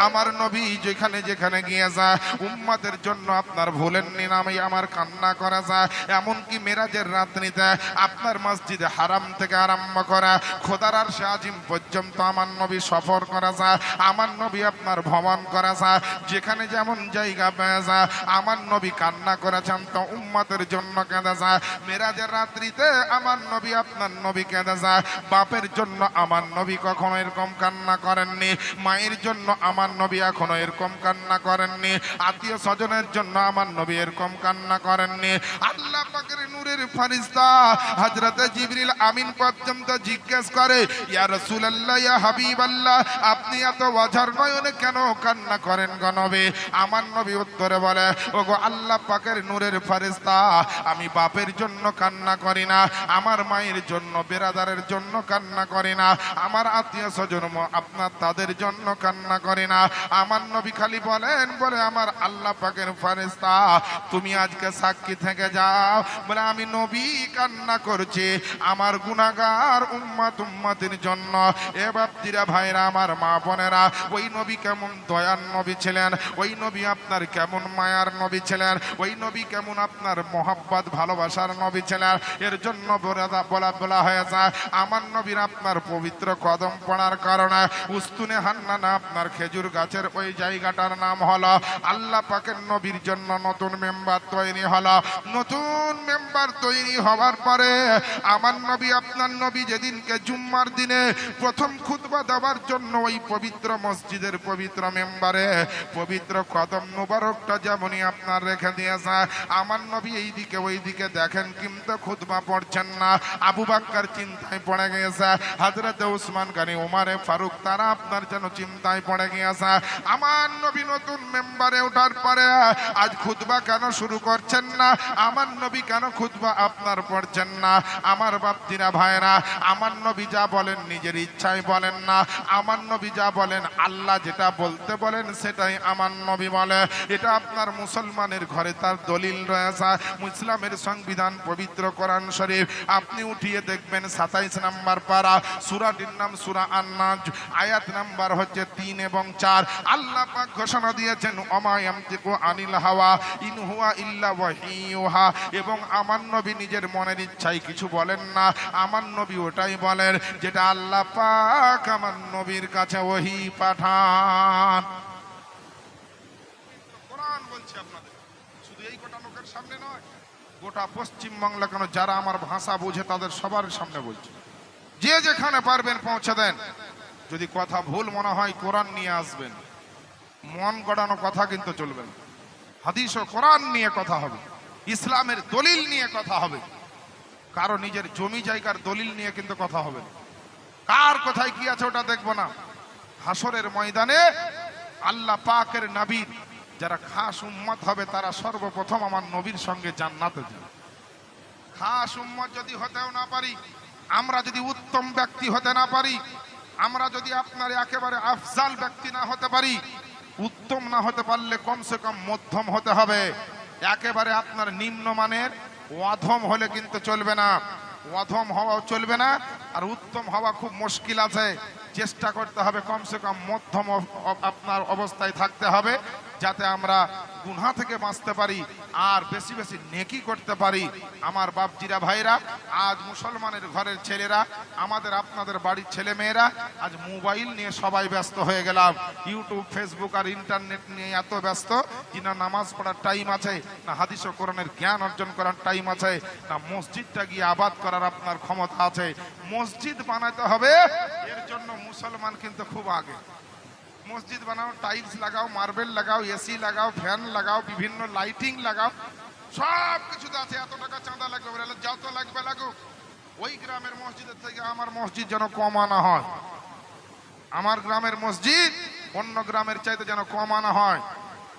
আমার নবী যেখানে যেখানে গিয়েছে উম্মতের জন্য আপনার ভুলেননি নামে আমার কান্না করেছে। এমনকি মেরাজের রাত্রিতে আপনার মসজিদে হারাম থেকে আরম্ভ করা খোদার আরশে আজিম পর্যন্ত আমার নবী সফর করেছে, আমার নবী আপনার ভ্রমণ করেছে, যেখানে যেমন জায়গা পেয়েছে আমার নবী কান্না করেছেন তো উম্মতের জন্য কেঁদেছে। মেরাজের রাত্রিতে আমার নবী আপনার নবী কেঁদেছে। বাপের জন্য আমার নবী কখনো এরকম কান্না করেননি, মায়ের জন্য আমার নবী এখনো এরকম কান্না করেননি, আত্মীয় স্বজনের জন্য আমার নবী এরকম কান্না করেননি। আল্লাহ পাকের নূরের ফেরেশতা হযরত জিবরিল আমিন পর্যন্ত জিজ্ঞেস করে, ইয়া রাসূলুল্লাহ ইয়া হাবিবাল্লাহ, আপনি এত ওয়াজার নয়নে কেন কান্না করেন গো নবী? আমার নবী উত্তরে বলে, ওগো আল্লাহ পাকের নূরের ফেরেশতা, আমি বাপের জন্য কান্না করি না, আমার মায়ের জন্য বেরাদারের জন্য কান্না করি না, আমার আত্মীয় স্বজন আপনার তাদের জন্য কান্না করি না। আমার নবী খালি বলেন, বলে আমার আল্লাহ পাকের ফেরেশতা তুমি আজকে সাক্ষী থেকে যাও, বলে আমি নবী কান্না করছি আমার গুনাহগার উম্মতের জন্য। এ বাপজিরা ভাইরা আমার মা বোনেরা, ওই নবী কেমন দয়ার নবী ছিলেন, ওই নবী আপনার কেমন মায়ার নবী ছিলেন, ওই নবী কেমন আপনার মহব্বত ভালোবাসার নবী ছিলেন। এর জন্য বলা হয়েছে আমার নবীর আপনার পবিত্র কদম পড়ার কারণে উস্তুনে হান্নানা আপনার খেজুর গাছের ওই জায়গাটার নাম হলো আল্লাহ পাকের নবীর জন্য নতুন মেম্বার তৈরি হলো। নতুন মেম্বার তৈরি হওয়ার পরে আমার নবী আপনার নবী যেদিনকে জুম্মার দিনে প্রথম খুতবা দেওয়ার জন্য ওই পবিত্র মসজিদের পবিত্র মেম্বারে পবিত্র কদম মুবারকটা যেমনই আপনার রেখে দিয়েছে, আমার নবী এইদিকে ওইদিকে দেখেন কিন্তু খুতবা পড়ছেন না। আবু বকর চিন্তায় পড়ে গিয়েছে, হযরত উসমান গনি উমারে ফারুক তারা আপনার যেন চিন্তায় পড়ে গিয়েছে। আমার নবী নতুন মেম্বারে ওঠার পরে আজ খুতবা কেন শুরু করছেন না, আমার নবী কেন খুতবা আপনার পড়ছেন না? আমার বাপজিরা ভাইরা, আমার নবী যা বলেন নিজের ইচ্ছায় বলেন না, আমার নবী যা বলেন আল্লাহ যেটা বলতে বলেন সেটাই আমার নবী বলে। এটা আপনার মুসলমানের ঘরে তার দলিল রয়েছে। ইসলামের সংবিধান পবিত্র কোরআন শরীফ আপনি উঠিয়ে দেখবেন 27 নম্বর পারা, সূরাটির নাম সূরা আন-নাজ, আয়াত নাম্বার হচ্ছে 3 এবং 4। আল্লাহ পাক ঘোষণা দিয়েছেন ওমা ইয়ামতিকু আনিল হাওয়া ইন হুয়া ইল্লা ওয়াহিয়ুহা, এবং আমার নবী নিজের মনের ইচ্ছায় কিছু বলেন না, আমার নবী ওটাই বলেন যেটা আল্লাহ পাক আমার নবীর কাছে ওহী পাঠান। কোরআন বলছে আপনাদের, শুধু এই গোটা লোকের সামনে নয়, গোটা পশ্চিম বাংলা কেন যারা আমার ভাষা বোঝে তাদের সবার সামনে বলছে। যে যেখানে পারবেন পৌঁছে দেন। যদি কথা ভুল মনে হয় কোরআন নিয়ে আসবেন, মন গড়ানো কথা কিন্তু চলবে না। হাদিস ও কোরআন নিয়ে কথা হবে, ইসলামের দলিল নিয়ে কথা হবে। কারো নিজের জমি জায়গার দলিল নিয়ে কিন্তু কথা হবে না। কার কোথায় কি আছে ওটা দেখবো না। হাসরের ময়দানে আল্লাহ পাকের নবীর যারা খাস উম্মত হবে তারা সর্বপ্রথম আমার নবীর সঙ্গে জান্নাতে যাবে। খাস উম্মত যদি হতেও না পারি, আমরা যদি উত্তম ব্যক্তি হতে না পারি, আমরা যদি আপনার একেবারে আফজাল ব্যক্তি না হতে পারি, উত্তম না হতে পারলে কমসে কম মধ্যম হতে হবে। একেবারে আপনার নিম্নমানের অধম হলে কিন্তু চলবে না, অধম হওয়াও চলবে না, আর উত্তম হওয়া খুব মুশকিল আছে। চেষ্টা করতে হবে কমসে কম মধ্যম আপনার অবস্থায় থাকতে হবে, যাতে আমরা গুনাহ থেকে বাঁচতে পারি আর বেশি বেশি নেকি করতে পারি। আমার বাপজিরা ভাইরা, আজ মুসলমানের ঘরের ছেলেরা, আমাদের আপনাদের বাড়ির ছেলে মেয়েরা আজ মোবাইল নিয়ে সবাই ব্যস্ত হয়ে গেলাম। ইউটিউব, ফেসবুক আর ইন্টারনেট নিয়ে এত ব্যস্ত যে না নামাজ পড়ার টাইম আছে, না হাদিস ও কোরআনের জ্ঞান অর্জন করার টাইম আছে, না মসজিদটা গিয়ে আবাদ করার আপনার ক্ষমতা আছে। মসজিদ বানাতে হবে, এর জন্য মুসলমান কিন্তু খুব আগে। মসজিদ বানাও, টাইলস লাগাও, মার্বেল লাগাও, এসি লাগাও, ফ্যান লাগাও, বিভিন্ন লাইটিং লাগাও, সব কিছুতে আছে। এত টাকা চাঁদা লাগবে, বলে যত লাগবে লাগুক। ওই গ্রামের মসজিদের থেকে আমার মসজিদ যেন কম আনা হয়, আমার গ্রামের মসজিদ অন্য গ্রামের চাইতে যেন কম আনা হয়।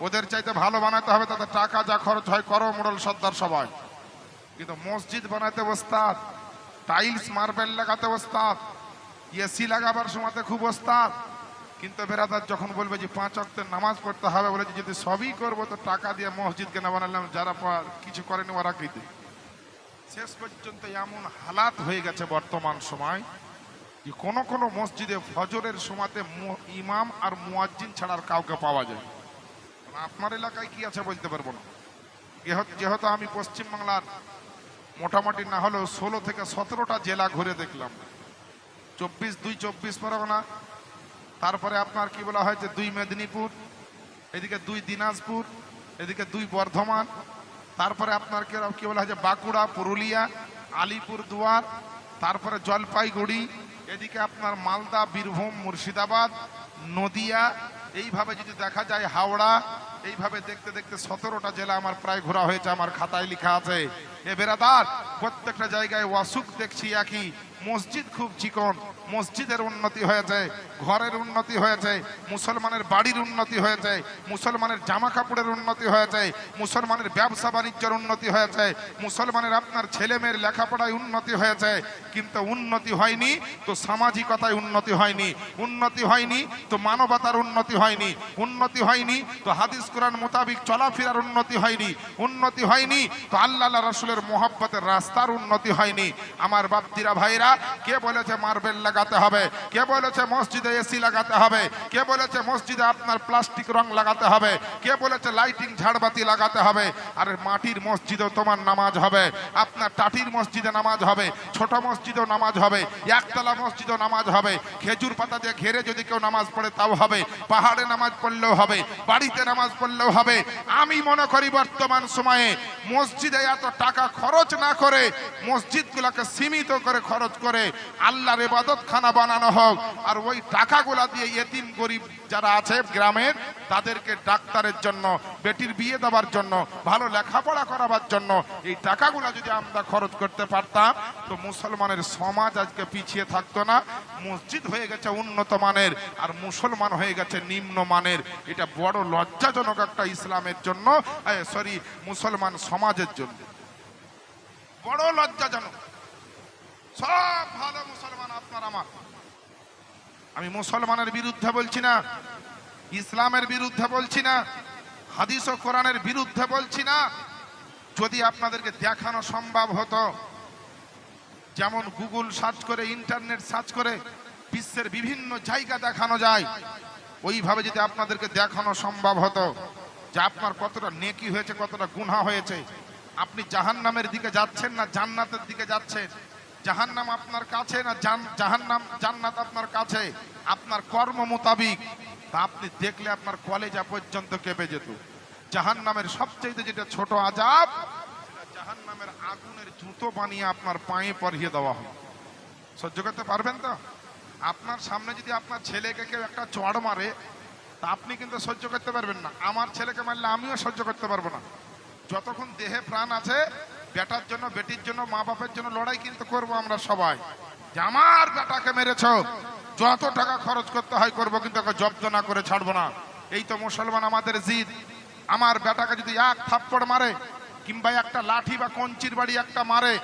ওদের চাইতে ভালো বানাতে হবে, তাতে টাকা যা খরচ হয় করো মোড়ল সর্দার সবাই। কিন্তু মসজিদ বানাতে ওস্তাদ, টাইলস মার্বেল লাগাতে ওস্তাদ, এসি লাগাবার সময়তে খুব ওস্তাদ। কিন্তু বেরাদার যখন বলবে যে 5 ওয়াক্তের নামাজ পড়তে হবে, বলে যে যদি সবই করবো তো টাকা দিয়ে মসজিদ কেন বানালাম, যারা কিছু করেনি ওরা কি দেয়। শেষ পর্যন্ত এমন হালাত হয়ে গেছে বর্তমান সময় যে কোন কোন মসজিদে ফজরের সময়তে ইমাম আর মুয়াজ্জিন ছাড়া আর কাউকে পাওয়া যায়। আপনার এলাকায় কি আছে বলতে পারবো না। যেহেতু আমি পশ্চিমবাংলার মোটামুটি না হলেও 16 থেকে 17টা জেলা ঘুরে দেখলাম। 24 পরগনা, তারপরে আপনার কি বলা হয় যে 2 মেদিনীপুর, এদিকে 2 দিনাজপুর, এদিকে 2 বর্ধমান, তারপরে আপনার কি বলা হয় যে বাঁকুড়া, পুরুলিয়া, আলিপুর দুয়ার, তারপরে জলপাইগুড়ি, এদিকে আপনার মালদা, বীরভূম, মুর্শিদাবাদ, নদিয়া, এইভাবে যদি দেখা যায় হাওড়া, এইভাবে দেখতে দেখতে 17টা জেলা আমার প্রায় ঘোরা হয়েছে, আমার খাতায় লেখা আছে। এ বেরাদার, প্রত্যেকটা জায়গায় ওয়াসুক দেখছি একই, মসজিদ খুব চিকন, মসজিদের উন্নতি হয়েছে, ঘরের উন্নতি হয়েছে, মুসলমানের বাড়ির উন্নতি হয়েছে, মুসলমানের জামা কাপড়ের উন্নতি হয়েছে, মুসলমানের ব্যবসা বাণিজ্যের উন্নতি হয়েছে, মুসলমানের আপনার ছেলে মেয়ের লেখাপড়ায় উন্নতি হয়েছে। কিন্তু উন্নতি হয়নি তো সামাজিকতায় উন্নতি হয়নি, উন্নতি হয়নি তো মানবতার উন্নতি হয়নি, উন্নতি হয়নি তো হাদিস কোরআন মোতাবিক চলাফেরার উন্নতি হয়নি, উন্নতি হয়নি তো আল্লাহ রাসূলের মোহাব্বতের রাস্তার উন্নতি হয়নি। আমার বাপজিরা ভাইরা, কে বলেছে মার্বেল লাগাতে হবে, কে বলেছে মসজিদে এসি লাগাতে হবে, কে বলেছে মসজিদে আপনার প্লাস্টিক রং লাগাতে হবে, কে বলেছে লাইটিং ঝাড়বাতি লাগাতে হবে। আর মাটির মসজিদেও তোমার নামাজ হবে, আপনার টাটির মসজিদে নামাজ হবে, ছোট মসজিদেও নামাজ হবে, একতলা মসজিদেও নামাজ হবে, খেজুর পাতা দিয়ে ঘেরে যদি কেউ নামাজ পড়ে তাও হবে, পাহাড়ে নামাজ পড়লেও হবে, বাড়িতে নামাজ পড়লেও হবে। আমি মনে করি বর্তমান সময়ে মসজিদে এত টাকা খরচ না করে মসজিদগুলোকে সীমিত করে খরচ করে আল্লাহর ইবাদতখানা বানানো হোক। আর ওই টাকাগুলা দিয়ে ইয়েতিম গরিব যারা আছে গ্রামের, তাদেরকে ডাক্তারের জন্য, বেটির বিয়ে দেওয়ার জন্য, ভালো লেখাপড়া করাবার জন্য এই টাকাগুলা যদি আমরা খরচ করতে পারতাম তো মুসলমানের সমাজ আজকে পিছিয়ে থাকতো না। মসজিদ হয়ে গেছে উন্নত মানের আর মুসলমান হয়ে গেছে নিম্ন মানের। এটা বড় লজ্জাজনক একটা ইসলামের জন্য, মুসলমান সমাজের জন্য বড় লজ্জাজনক। সব ভালো মুসলমান আপনার আমার। আমি মুসলমানের বিরুদ্ধে বলছি না, ইসলামের বিরুদ্ধে বলছি না, হাদিস ও কোরআনের বিরুদ্ধে বলছি না। যদি আপনাদেরকে দেখানো সম্ভব হতো, যেমন গুগল সার্চ করে, ইন্টারনেট সার্চ করে বিশ্বের বিভিন্ন জায়গা দেখানো যায়, ওইভাবে যদি আপনাদেরকে দেখানো সম্ভব হতো যে আপনার কতটা নেকি হয়েছে, কতটা গুনাহ হয়েছে, আপনি জাহান্নামের দিকে যাচ্ছেন না জান্নাতের দিকে যাচ্ছেন, জাহান্নাম আপনার কাছে না জান্নাত আপনার কাছে, আপনার কর্ম মোতাবিক, তা আপনি দেখলে আপনার কলেজা পর্যন্ত কেঁপে যেত। জাহান্নামের সবচেয়ে যেটা ছোট আযাব, জাহান্নামের আগুনের জুতো বানিয়ে আপনার পায়ে পরিয়ে দেওয়া হয়। সহ্য করতে পারবেন তো? আপনার সামনে যদি আপনার ছেলেকে কেউ একটা চড় মারে তা আপনি কিন্তু সহ্য করতে পারবেন না। আমার ছেলেকে মারলে আমিও সহ্য করতে পারবো না। যতক্ষণ দেহে প্রাণ আছে, বেটার জন্য, বেটির জন্য, মা বাপের জন্য লড়াই কিন্তু করবো আমরা সবাই, যে আমার বেটাকে মেরেছ, যত টাকা খরচ করতে হয় করবো, কিন্তু ওকে জব্দ না করে ছাড়বো না। এই তো মুসলমান আমাদের জিদ। আমার বেটাকে যদি এক থাপ্পড় মারে কিংবা একটা লাঠি বা কঞ্চির বাড়ি একটা মারে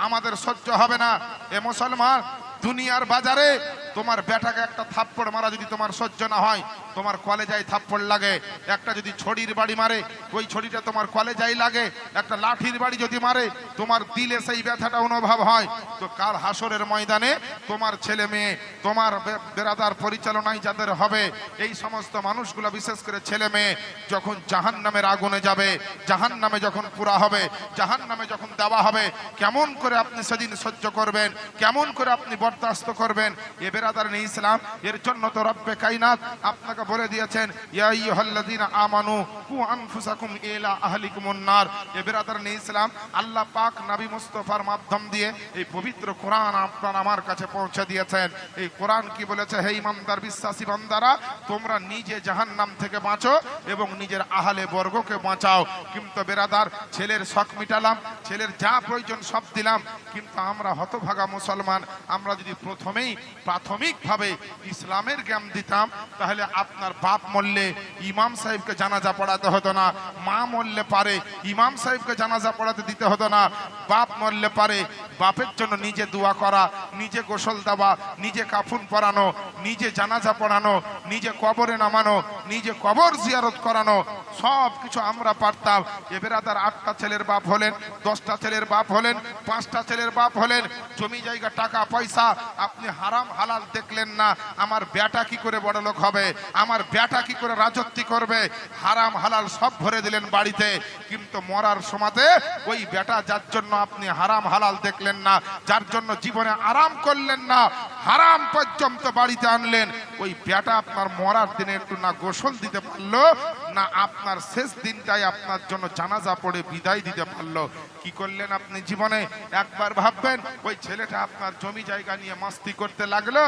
আমাদের সহ্য হবে না। এ মুসলমান, দুনিয়ার বাজারে তোমার বেটাকে একটা থাপ্পড় মারা যদি তোমার সহ্য না হয়, তোমার কলেজায় থাপ্পড় লাগে। একটা যদি ছড়ির বাড়ি মারে ওই ছড়িটা তোমার কলেজায় লাগে। একটা লাঠির বাড়ি যদি মারে তোমার দিলে সেই ব্যথাটা অনুভব হয়। তো কাল হাসরের ময়দানে তোমার ছেলে মেয়ে, তোমার বেরাদার পরিচালনায় যাদের হবে, এই সমস্ত মানুষগুলো বিশেষ করে ছেলে মেয়ে যখন জাহান্নামের আগুনে যাবে, জাহান্নামে যখন পুরা হবে, জাহান্নামে যখন দেওয়া হবে, কেমন করে আপনি সেদিন সহ্য করবেন, কেমন করে আপনি বরদাস্ত করবেন? এ বেরাদার নেই ইসলাম। এর জন্য তো রব্বে কায়নাত আপনাকে বলে দিয়েছেন, ইয়া আইয়ুহাল্লাযীনা আমানু কু আনফুসাকুম ইলা আহলিকুমুন নার। এ বেরাদার নেই ইসলাম, আল্লাহ পাক নবী মুস্তাফার মাধ্যম দিয়ে এই পবিত্র কোরআন আপনার আমার কাছে পৌঁছে দিয়েছেন। এই কোরআন কি বলেছে? হে ইমানদার বিশ্বাসী বান্দারা, তোমরা নিজে জাহান্নাম থেকে বাঁচো এবং নিজের আহলে বর্গকে বাঁচাও। কিন্তু বেরাদার, ছেলের শখ মিটালাম, ছেলের যা প্রয়োজন সব দিলাম, কিন্তু আমরা হতভাগা মুসলমান, আমরা যদি প্রথমেই প্রাথমিকভাবে ইসলামের জ্ঞান দিতাম, তাহলে আপনার বাপ মরলে ইমাম সাহেবকে জানাজা পড়াতে হতো না, মা মরলে পারে ইমাম সাহেবকে জানাজা পড়াতে দিতে হতো না, বাপ মরলে পারে বাপের জন্য নিজে দোয়া করা, নিজে গোসল দেওয়া, নিজে কাফন পরানো, নিজে জানাজা পড়ানো, নিজে কবরে নামানো, নিজে কবর জিয়ারত করানো, সব কিছু আমরা পারতাম। এবার তার 8টা ছেলের বাপ হলেন, 10টা ছেলের বাপ হলেন, 5টা ছেলের বাপ হলেন, জমি জায়গা টাকা পয়সা আপনি হারাম হালাল দেখলেন না। আমার বেটা কি করে বড়লোক হবে, আমার বেটা কি করে রাজত্ব করবে, হারাম হালাল সব ভরে দিলেন বাড়িতে। কিন্তু মরার সময়তে ওই বেটা যার জন্য আপনি হারাম হালাল দেখলেন না, যার জন্য জীবনে আরাম করলেন না, হারাম পর্যন্ত বাড়িতে আনলেন, ওই বেটা আপনার মরার দিনে একটু না গোসল দিতে পারলো, না আপনার শেষ দিনটাই আপনার জন্য জানাজা পড়ে বিদায় দিতে পারলো। কি করলেন আপনি জীবনে? একবার ভাববেন। ওই ছেলেটা আপনার জমি জায়গা নিয়ে মাস্তি করতে লাগলো,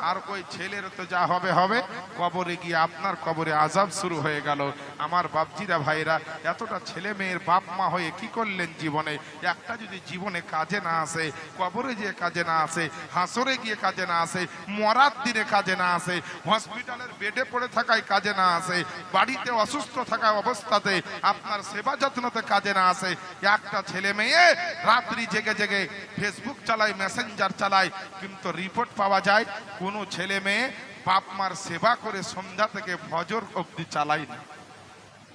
আর ওই ছেলের তো যা হবে হবে, কবরে গিয়ে আপনার কবরে আযাব শুরু হয়ে গেল। আমার বাপজিরা ভাইরা, এতটা ছেলে মেয়ের বাপ মা হয়ে কি করলেন জীবনে? একটা যদি জীবনে কাজে না আসে, কবরে গিয়ে কাজে না আসে, হাসরে গিয়ে কাজে না আসে, মরার দিনে কাজে না আসে, হসপিটালের বেডে পড়ে থাকায় কাজে না আসে, বাড়িতে অসুস্থ থাকা অবস্থাতে আপনার সেবা যত্নতে কাজে না আসে, একটা ছেলে মেয়ে রাত্রি জেগে জেগে ফেসবুক চালায়, মেসেঞ্জার চালায়, কিন্তু রিপোর্ট পাওয়া যায় কোনো ছেলে মেয়ে বাপ মার সেবা করে সন্ধ্যা থেকে ফজর অবধি চালাই না।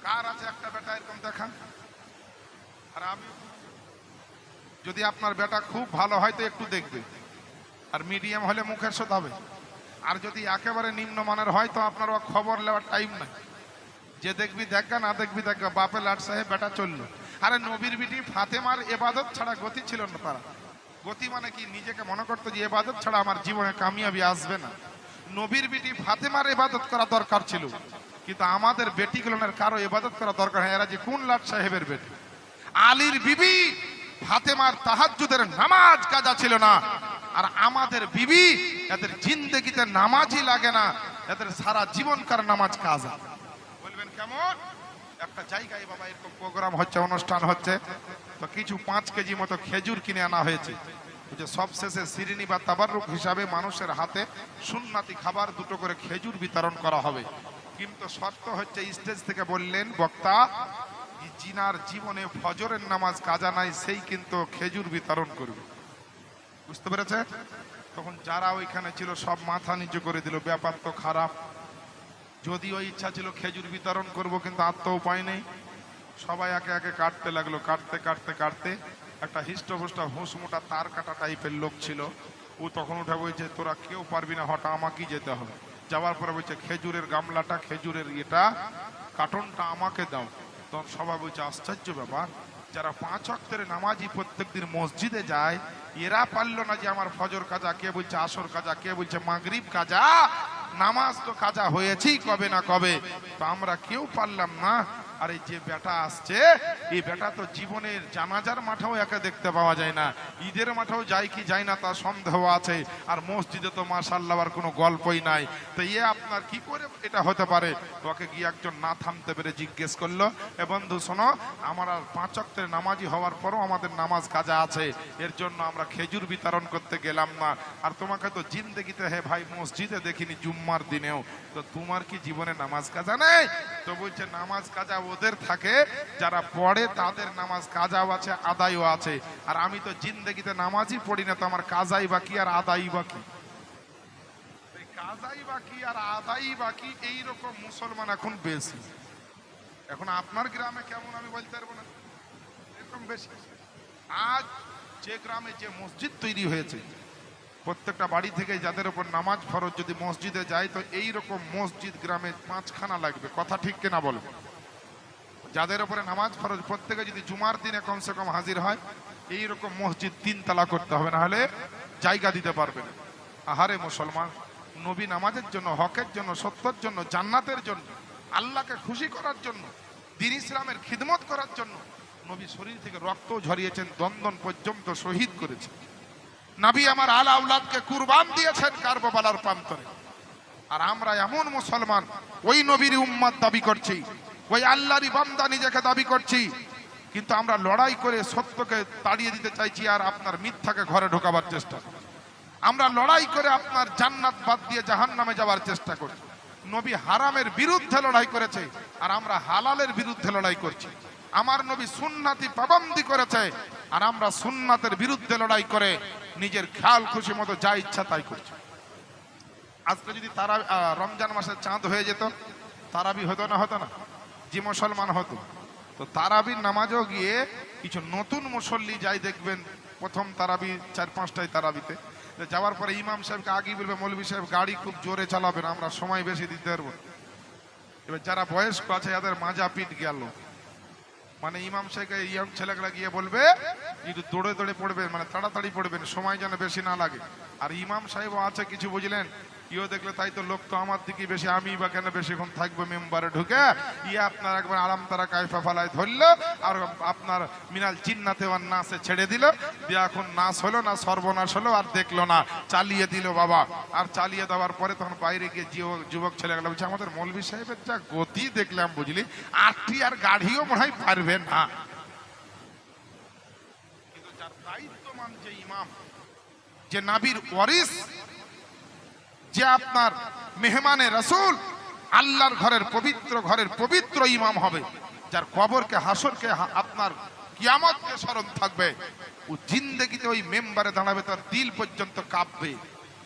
কার আছে একটা বেটা এরকম দেখান? আর আমি যদি আপনার বেটা খুব ভালো হয় তো একটু দেখবে, আর মিডিয়াম হলে মুখের শোধাবে, আর যদি একেবারে নিম্নমানের হয় তো আপনার খবর নেওয়ার টাইম নাই। যে দেখবি দেখা, না দেখবি দেখা, বাপে লাট সাহেব বেটা চললো। আরে নবীর বিটি ফাতেমার এবাদত ছাড়া গতি ছিল না। তারা গতি মানে কি? নিজেকে মনে করতো যে এবাদত ছাড়া আমার জীবনে কামিয়াবি আসবে না। নবীর বিটি ফাতেমার এবাদত করা দরকার ছিল, কিন্তু আমাদের বেটিগুলোর কারো এবাদত করা দরকার হয়। এরা যে কোন লাট সাহেবের বেটি? আলীর বিবি ফাতেমার তাহাজ্জুদের নামাজ কাজা ছিল না, আর আমাদের বিবি এদের জিন্দেগিতে নামাজই লাগে না, এদের সারা জীবনকার নামাজ কাজা। বলবেন কেমন? একটা জায়গায় বাবা এরকম প্রোগ্রাম হচ্ছে, অনুষ্ঠান হচ্ছে, তো কিছু 5 কেজি মতো খেজুর কিনে আনা হয়েছে, যে সবশেষে শিরিনি বা তাবাররুক হিসাবে মানুষের হাতে সুন্নাতি খাবার 2টো করে খেজুর বিতরণ করা হবে। কিন্তু শর্ত হচ্ছে, স্টেজ থেকে বললেন বক্তা, জিনার জীবনে ফজরের নামাজ কাজা নাই সেই কিন্তু খেজুর বিতরণ করবে। বুঝতে পেরেছে? তখন যারা ওইখানে ছিল সব মাথা নিচু করে দিল, ব্যাপার তো খারাপ। যদিও ইচ্ছা ছিল খেজুর বিতরণ করব, কিন্তু আর তো উপায় নেই। সবাই একে একে কাটতে লাগলো, কাটতে কাটতে কাটতে একটা হিষ্টপুষ্ট হুঁসমোটা তার কাটা টাইপের লোক ছিল, ও তখন উঠে বলছে, তোরা কেউ পারবি না, হঠাৎ আমাকেই যেতে হবে। যাওয়ার পরে বলছে, খেজুরের গামলাটা, খেজুরের এটা কার্টনটা আমাকে দাও। তখন সবাই বলছে, আশ্চর্য ব্যাপার, যারা 5 ওয়াক্তের নামাজি প্রত্যেকদিন মসজিদে যায়, এরা পারলো না যে আমার ফজর কাজা, কে বলছে আসর কাজা, কে বলছে মাগরিব কাজা, নামাজ তো কাজা হয়েছেই কবে না কবে, তো আমরা কেউ পারলাম না। আর এই যে বেটা আসছে, এই বেটা তো জীবনের জানাজার মাঠেও একে দেখতে পাওয়া যায় না, ঈদের মাঠেও যায় কি যায় না তার সন্দেহ আছে, আর মসজিদে তো মাশাআল্লাহ আর কোনো গল্পই নাই। তো আপনার কি করে এটা হতে পারে? তোকে গিয়ে একজন না থামতে পেরে জিজ্ঞেস করলো, এ বন্ধু শোনো, আমার আর 5 ওয়াক্তের নামাজি হওয়ার পরও আমাদের নামাজ কাজা আছে, এর জন্য আমরা খেজুর বিতরণ করতে গেলাম না। আর তোমাকে তো জিন্দেগিতে হে ভাই মসজিদে দেখিনি জুম্মার দিনেও, তো তোমার কি জীবনে নামাজ কাজা নেই? তো বলছে নামাজ কাজা ওদের থাকে যারা পড়ে, তাদের নামাজ কাজাও আছে আদায়ও আছে, আর আমি তো জিন্দেগিতে নামাজই পড়ি না, তো আমার কাজাই বাকি আর আদায়ই বাকি। কাজাই বাকি আর আদায়ই বাকি, এইরকম মুসলমান এখন বেশি। এখন আপনার গ্রামে কেমন আমি বলতে পারবো না, এরকম বেশি। আজ যে গ্রামে যে মসজিদ তৈরি হয়েছে, প্রত্যেকটা বাড়ি থেকে যাদের উপর নামাজ ফরজ যদি মসজিদে যায়, তো এইরকম মসজিদ গ্রামে 5খানা লাগবে, কথা ঠিক কিনা বলবো? যাদের উপরে নামাজ ফরজ প্রত্যেকে যদি জুমার দিনে কমসে কম হাজির হয়, এইরকম মসজিদ 3 তালা করতে হবে, না হলে জায়গা দিতে পারবে না। আহারে মুসলমান, নবী নামাজের জন্য, হকের জন্য, সত্যের জন্য, জান্নাতের জন্য, আল্লাহকে খুশি করার জন্য, দ্বীন ইসলামের খিদমত করার জন্য নবী শরীর থেকে রক্ত ঝরিয়েছেন, দন্দন পর্যন্ত শহীদ করেছেন। নবী আমার আলা আওলাদকে কুরবান দিয়েছেন কারবালার প্রান্তরে। আর আমরা এমন মুসলমান, ওই নবীর উম্মত দাবি করছি, ওই আল্লাহরই বান্দা নিজেকে দাবি করছি, কিন্তু আমরা লড়াই করে সত্যকে তাড়িয়ে দিতে চাইছি আর আপনার মিথ্যাকে ঘরে ঢোকাবার চেষ্টা। আমরা লড়াই করে আপনার জান্নাত বাদ দিয়ে জাহান্নামে যাওয়ার চেষ্টা করছি। নবী হারামের বিরুদ্ধে লড়াই করেছে, আর আমরা হালালের বিরুদ্ধে লড়াই করছি। আমার নবী সুন্নাতি পাবন্দি করেছে, আর আমরা সুন্নাতের বিরুদ্ধে লড়াই করে নিজের খেয়াল খুশি মতো যা ইচ্ছা তাই করছি। আজকে যদি তারা রমজান মাসের চাঁদ হয়ে যেত, তারাবি হতো না? হতো না? যে মুসলমান হতো, তো তারাবির নামাজও গিয়ে কিছু নতুন মুসল্লি যাই দেখবেন, প্রথম তারাবি 4-5টায় তারাবিতে যাওয়ার পরে ইমাম সাহেবকে আগে বলবে, মৌলভী সাহেব গাড়ি খুব জোরে চালাবেন, আমরা সময় বেশি দিতে পারবো। এবার যারা বয়স্ক আছে এদের মাজা পিট গেল, মানে ইমাম সাহেবকে ইয়ং ছেলেগুলা গিয়ে বলবে একটু দৌড়ে দৌড়ে পড়বেন, মানে তাড়াতাড়ি পড়বেন, সময় যেন বেশি না লাগে। আর ইমাম সাহেবও আছে কিছু, বুঝলেন, ইও দেখলে তাই তো লোক তো আমার দিকে বেশি, আমি বা কেন বেশিক্ষণ থাকবো মেম্বারে ঢুকে, আপনার একবার আরাম তারা কায়ফা ফালায় ধরলো, আর আপনার মিনাল জিন্নাতে আর নাচে ছেড়ে দিল, দিয়ে এখন নাচ হলো না, সর্বনাশ হলো, আর দেখলো না, চালিয়ে দিল বাবা। আর চালিয়ে দেওয়ার পরে তখন বাইরে গিয়ে যুবক ছেলেগুলো বলছে, আমাদের মৌলভী সাহেবের যা গতি দেখলাম, বুঝলি, 8টি আর গাড়িও মনে হয় পারবে না। কিন্তু যার দায়িত্বমান যে ইমাম, যে নাবির ওয়ারিস, যে আপনার মেহমানে রাসূল, আল্লাহর ঘরের পবিত্র ইমাম হবে, যার কবরকে, হাসরকে, আপনার কিয়ামতকে স্মরণ থাকবে, ও জিন্দেগিতে ওই মেম্বারে দাঁড়াবে, তার দিল পর্যন্ত কাঁপবে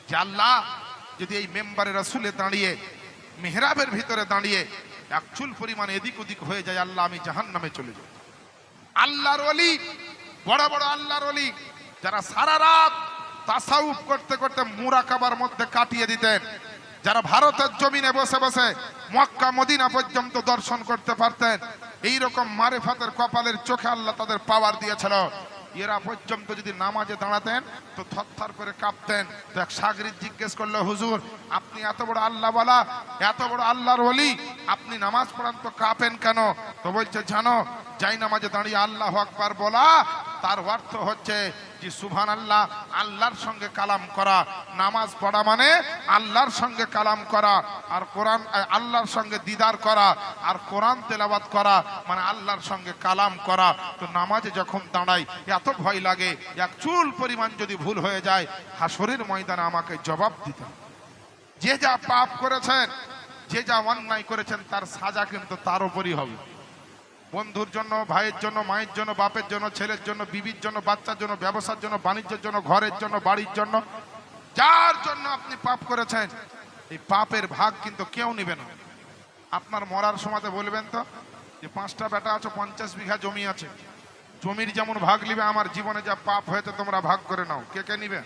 যে আল্লাহ যদি এই মেম্বারে রাসূলে দাঁড়িয়ে, মেহরাবের ভিতরে দাঁড়িয়ে এক চুল পরিমাণ এদিক ওদিক হয়ে যায়, আল্লাহ আমি জাহান্নামে চলে যাব। আল্লাহর ওলি, বড় বড় আল্লাহর ওলি, যারা সারা রাত তাসাউফ করতে করতে মুরাকাবার মধ্যে কাটিয়ে দিতেন, যারা ভারতের জমিনে বসে বসে মক্কা মদিনা পর্যন্ত দর্শন করতে পারতেন, এইরকম মারেফাতের কপালের চোখে আল্লাহ তাদের পাওয়ার দিয়েছিল, এরা পর্যন্ত যদি নামাজে দাঁড়াতেন তো থরথর করে কাঁপতেন। তো এক সাগরিদ জিজ্ঞেস করলো, হুজুর আপনি এত বড় আল্লাহ ওয়ালা, এত বড় আল্লাহর ওলি, আপনি নামাজ পড়ান তো কাঁপেন কেন? তো বলছে, জানো, যাই নামাজে দাঁড়িয়ে আল্লাহু আকবার বলা, তার অর্থ হচ্ছে যে সুবহানাল্লাহ, আল্লাহর সঙ্গে কালাম করা। নামাজ পড়া মানে আল্লাহর সঙ্গে কালাম করা, আর কোরআন আল্লাহর সঙ্গে দিদার করা, আর কোরআন তেলাওয়াত করা মানে আল্লাহর সঙ্গে কালাম করা। তো নামাজে যখন দাঁড়াই এত ভয় লাগে, এক চুল পরিমাণ যদি ভুল হয়ে যায়, হাসরের ময়দানে আমাকে জবাব দিতে হবে। যে যা পাপ করেছেন, যে যা অন্যায় করেছেন, তার সাজা কিন্তু তার উপরই হবে। বন্ধুর জন্য, ভাইয়ের জন্য, মায়ের জন্য, বাপের জন্য, ছেলের জন্য, বিবির জন্য, বাচ্চার জন্য, ব্যবসার জন্য, বাণিজ্যের জন্য, ঘরের জন্য, বাড়ির জন্য, যার জন্য আপনি পাপ করেছেন, এই পাপের ভাগ কিন্তু কেউ নেবে না। আপনার মরার সময়তে বলবেন তো যে 5টা বেটা আছে, 50 বিঘা জমি আছে, জমির যেমন ভাগ নিবে, আমার জীবনে যা পাপ হয়েছে তোমরা ভাগ করে নাও। কে কে নিবে?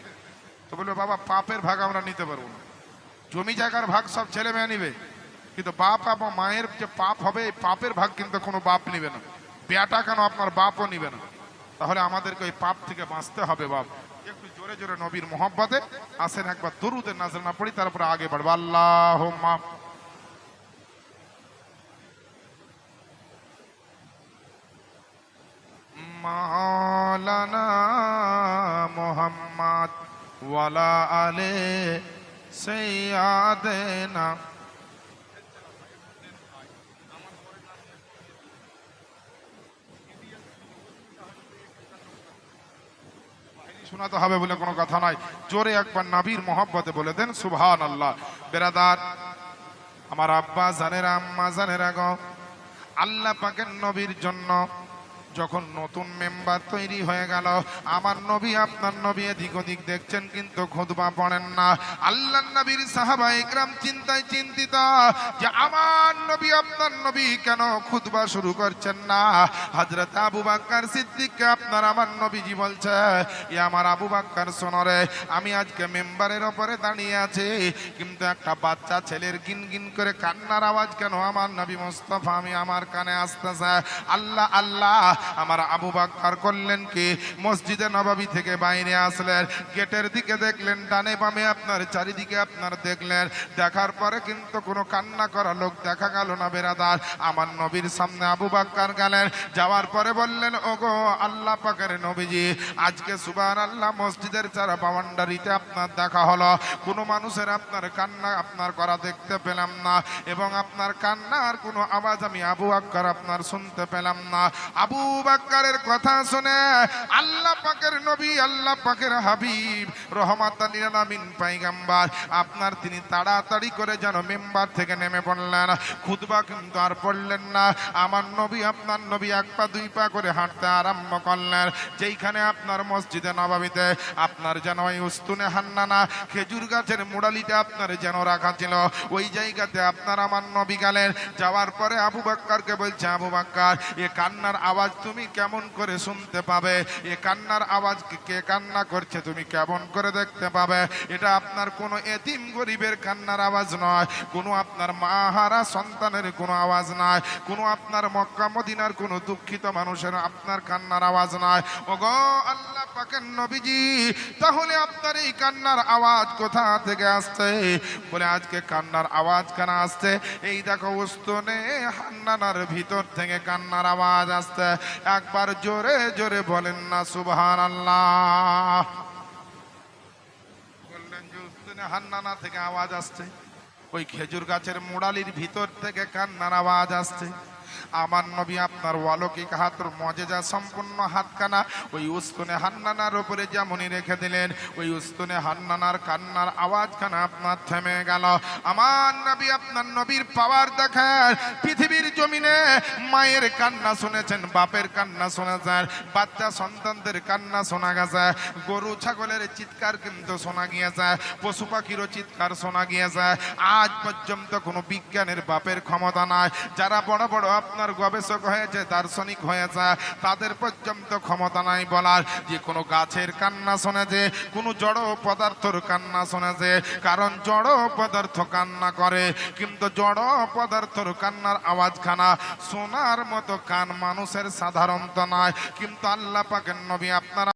তো বলবে, বাবা পাপের ভাগ আমরা নিতে পারবো না, জমি জায়গার ভাগ সব ছেলে মেয়ে নিবে, কিন্তু বাপ এবং মায়ের যে পাপ হবে, এই পাপের ভাগ কিন্তু কোনো বাপ নিবে না, বেটা কেন আপনার বাপও নিবে না। তাহলে আমাদেরকে ওই পাপ থেকে বাঁচতে হবে। বাপ একটু জোরে জোরে নবীর মোহাব্বতে আসেন, একবার দরুদের নাজরানা পড়ি, তারপরে আগে বাড়বো। আল্লাহুম্মা মাওলানা মুহাম্মদ ওয়ালা আলে সাইয়্যিদানা। শোনাতে হবে বলে কোনো কথা নাই, জোরে একবার নবীর মহব্বতে বলে দেন সুবহানাল্লাহ। বেরাদার আমার আব্বা জানেরা, আম্মা জানেরা গো, আল্লাহ পাকের নবীর জন্য যখন নতুন মেম্বার তৈরি হয়ে গেল, আমার নবী আপনার নবী এদিক ওদিক দেখছেন কিন্তু খুতবা পড়েন না। আল্লাহর নবীর সাহাবা ইকরাম চিন্তায় চিন্তিত যে আমার নবী আপনার নবী কেন খুতবা শুরু করছেন না। হযরত আবু বকর সিদ্দিককে আপনার আমার নবীজি বলছে, এ আমার আবু বকর শোনো রে, আমি আজকে মেম্বারের ওপরে দাঁড়িয়ে আছি কিন্তু একটা বাচ্চা ছেলের গিন গিন করে কান্নার আওয়াজ কেন আমার নবী মুস্তাফা আমি আমার কানে আসতেছে। আল্লাহ আল্লাহ, আমার আবু বকর করলেন কি, মসজিদে নববী থেকে বাইরে আসলেন, গেটের দিকে দেখলেন, ডানে বামে আপনার চারিদিকে আপনার দেখলেন, দেখার পরে কিন্তু কোনো কান্না করা লোক দেখা গেল না। বেরাদার আমার নবীর সামনে আবু বকর গেলেন, যাওয়ার পরে বললেন, ওগো আল্লাহ পাকের নবীজি, আজকে সুবহানাল্লাহ মসজিদের যারা বাউন্ডারিতে আপনার দেখা হলো, কোনো মানুষের আপনার কান্না আপনার করা দেখতে পেলাম না, এবং আপনার কান্নার কোনো আওয়াজ আমি আবু বকর আপনার শুনতে পেলাম না। আবু বকরের কথা শুনে আল্লাহ পাকের নবী, আল্লাহ পাকের হাবিব, রহমাতাল লিল আলামিন পয়গম্বর আপনার তিনি তাড়াতাড়ি করে যেন মেম্বার থেকে নেমে পড়লেন। খুতবা কিন্তু আর পড়লেন না। আমার নবী আপনার নবী এক পা দুই পা করে হাঁটতে আরম্ভ করলেন। যেইখানে আপনার মসজিদে নববীতে আপনার যেন ওই উস্তুনে হান্নানা খেজুর গাছের মুড়ালিটা আপনার যেন রাখা ছিল, ওই জায়গাতে আপনার আমার নবী গেলেন। যাওয়ার পরে আবু বকরকে বলছে, আবু বকর এ কান্নার আওয়াজ তুমি কেমন করে শুনতে পাবে? এ কান্নার আওয়াজ কে কান্না করছে তুমি কেমন করে দেখতে পাবে? এটা আপনার কোনো এতিম গরিবের কান্নার আওয়াজ নয়, কোনো আপনার মাহারা সন্তানের কোনো আওয়াজ নয়, কোনো আপনার মক্কা মদিনার কোনো দুঃখিত মানুষের আপনার কান্নার আওয়াজ নয়। ওগো আল্লাহ পাকের নবীজি, তাহলে আপনার এই কান্নার আওয়াজ কোথা থেকে আসছে? বলে আজকে কান্নার আওয়াজ কেন আসছে? এই দেখো উস্তুনে হান্নানার ভিতর থেকে কান্নার আওয়াজ আসছে। একবার জোরে জোরে বলেন না সুবহানাল্লাহ। বললেন যে উস্তুনে হান্নানা থেকে আওয়াজ আসছে, ওই খেজুর গাছের মুড়ালির ভিতর থেকে কান্নার আওয়াজ আসছে। আমার নবী আপনার অলৌকিক হাতের মজেজা সম্পূর্ণ হাতখানা ওই উস্তুনে হান্নানার উপরে যেমনই রেখে দিলেন, ওই উস্তুনে হান্নানার কান্নার আওয়াজখানা আপনার থেমে গেল। আমার নবী আপনার নবীর পাওয়ার দেখেন, পৃথিবীর জমিনে মায়ের কান্না শুনেছেন, বাপের কান্না শুনেছেন, বাচ্চা সন্তানদের কান্না শোনা গেছে, গরু ছাগলের চিৎকার কিন্তু শোনা গিয়েছে, পশু পাখিরও চিৎকার শোনা গিয়েছে। আজ পর্যন্ত কোনো বিজ্ঞানের বাপের ক্ষমতা নাই, যারা বড় বড় আপনার গবেষক হয়েছে, দার্শনিক হয়েছে, তাদের পর্যন্ত ক্ষমতা নাই বলার যে কোনো গাছের কান্না শোনেছে, কোনো জড় পদার্থর কান্না শোনেছে। কারণ জড় পদার্থ কান্না করে, কিন্তু জড় পদার্থর কান্নার আওয়াজখানা শোনার মতো কান মানুষের সাধারণত নয়। কিন্তু আল্লাহ পাকের নবী আপনারা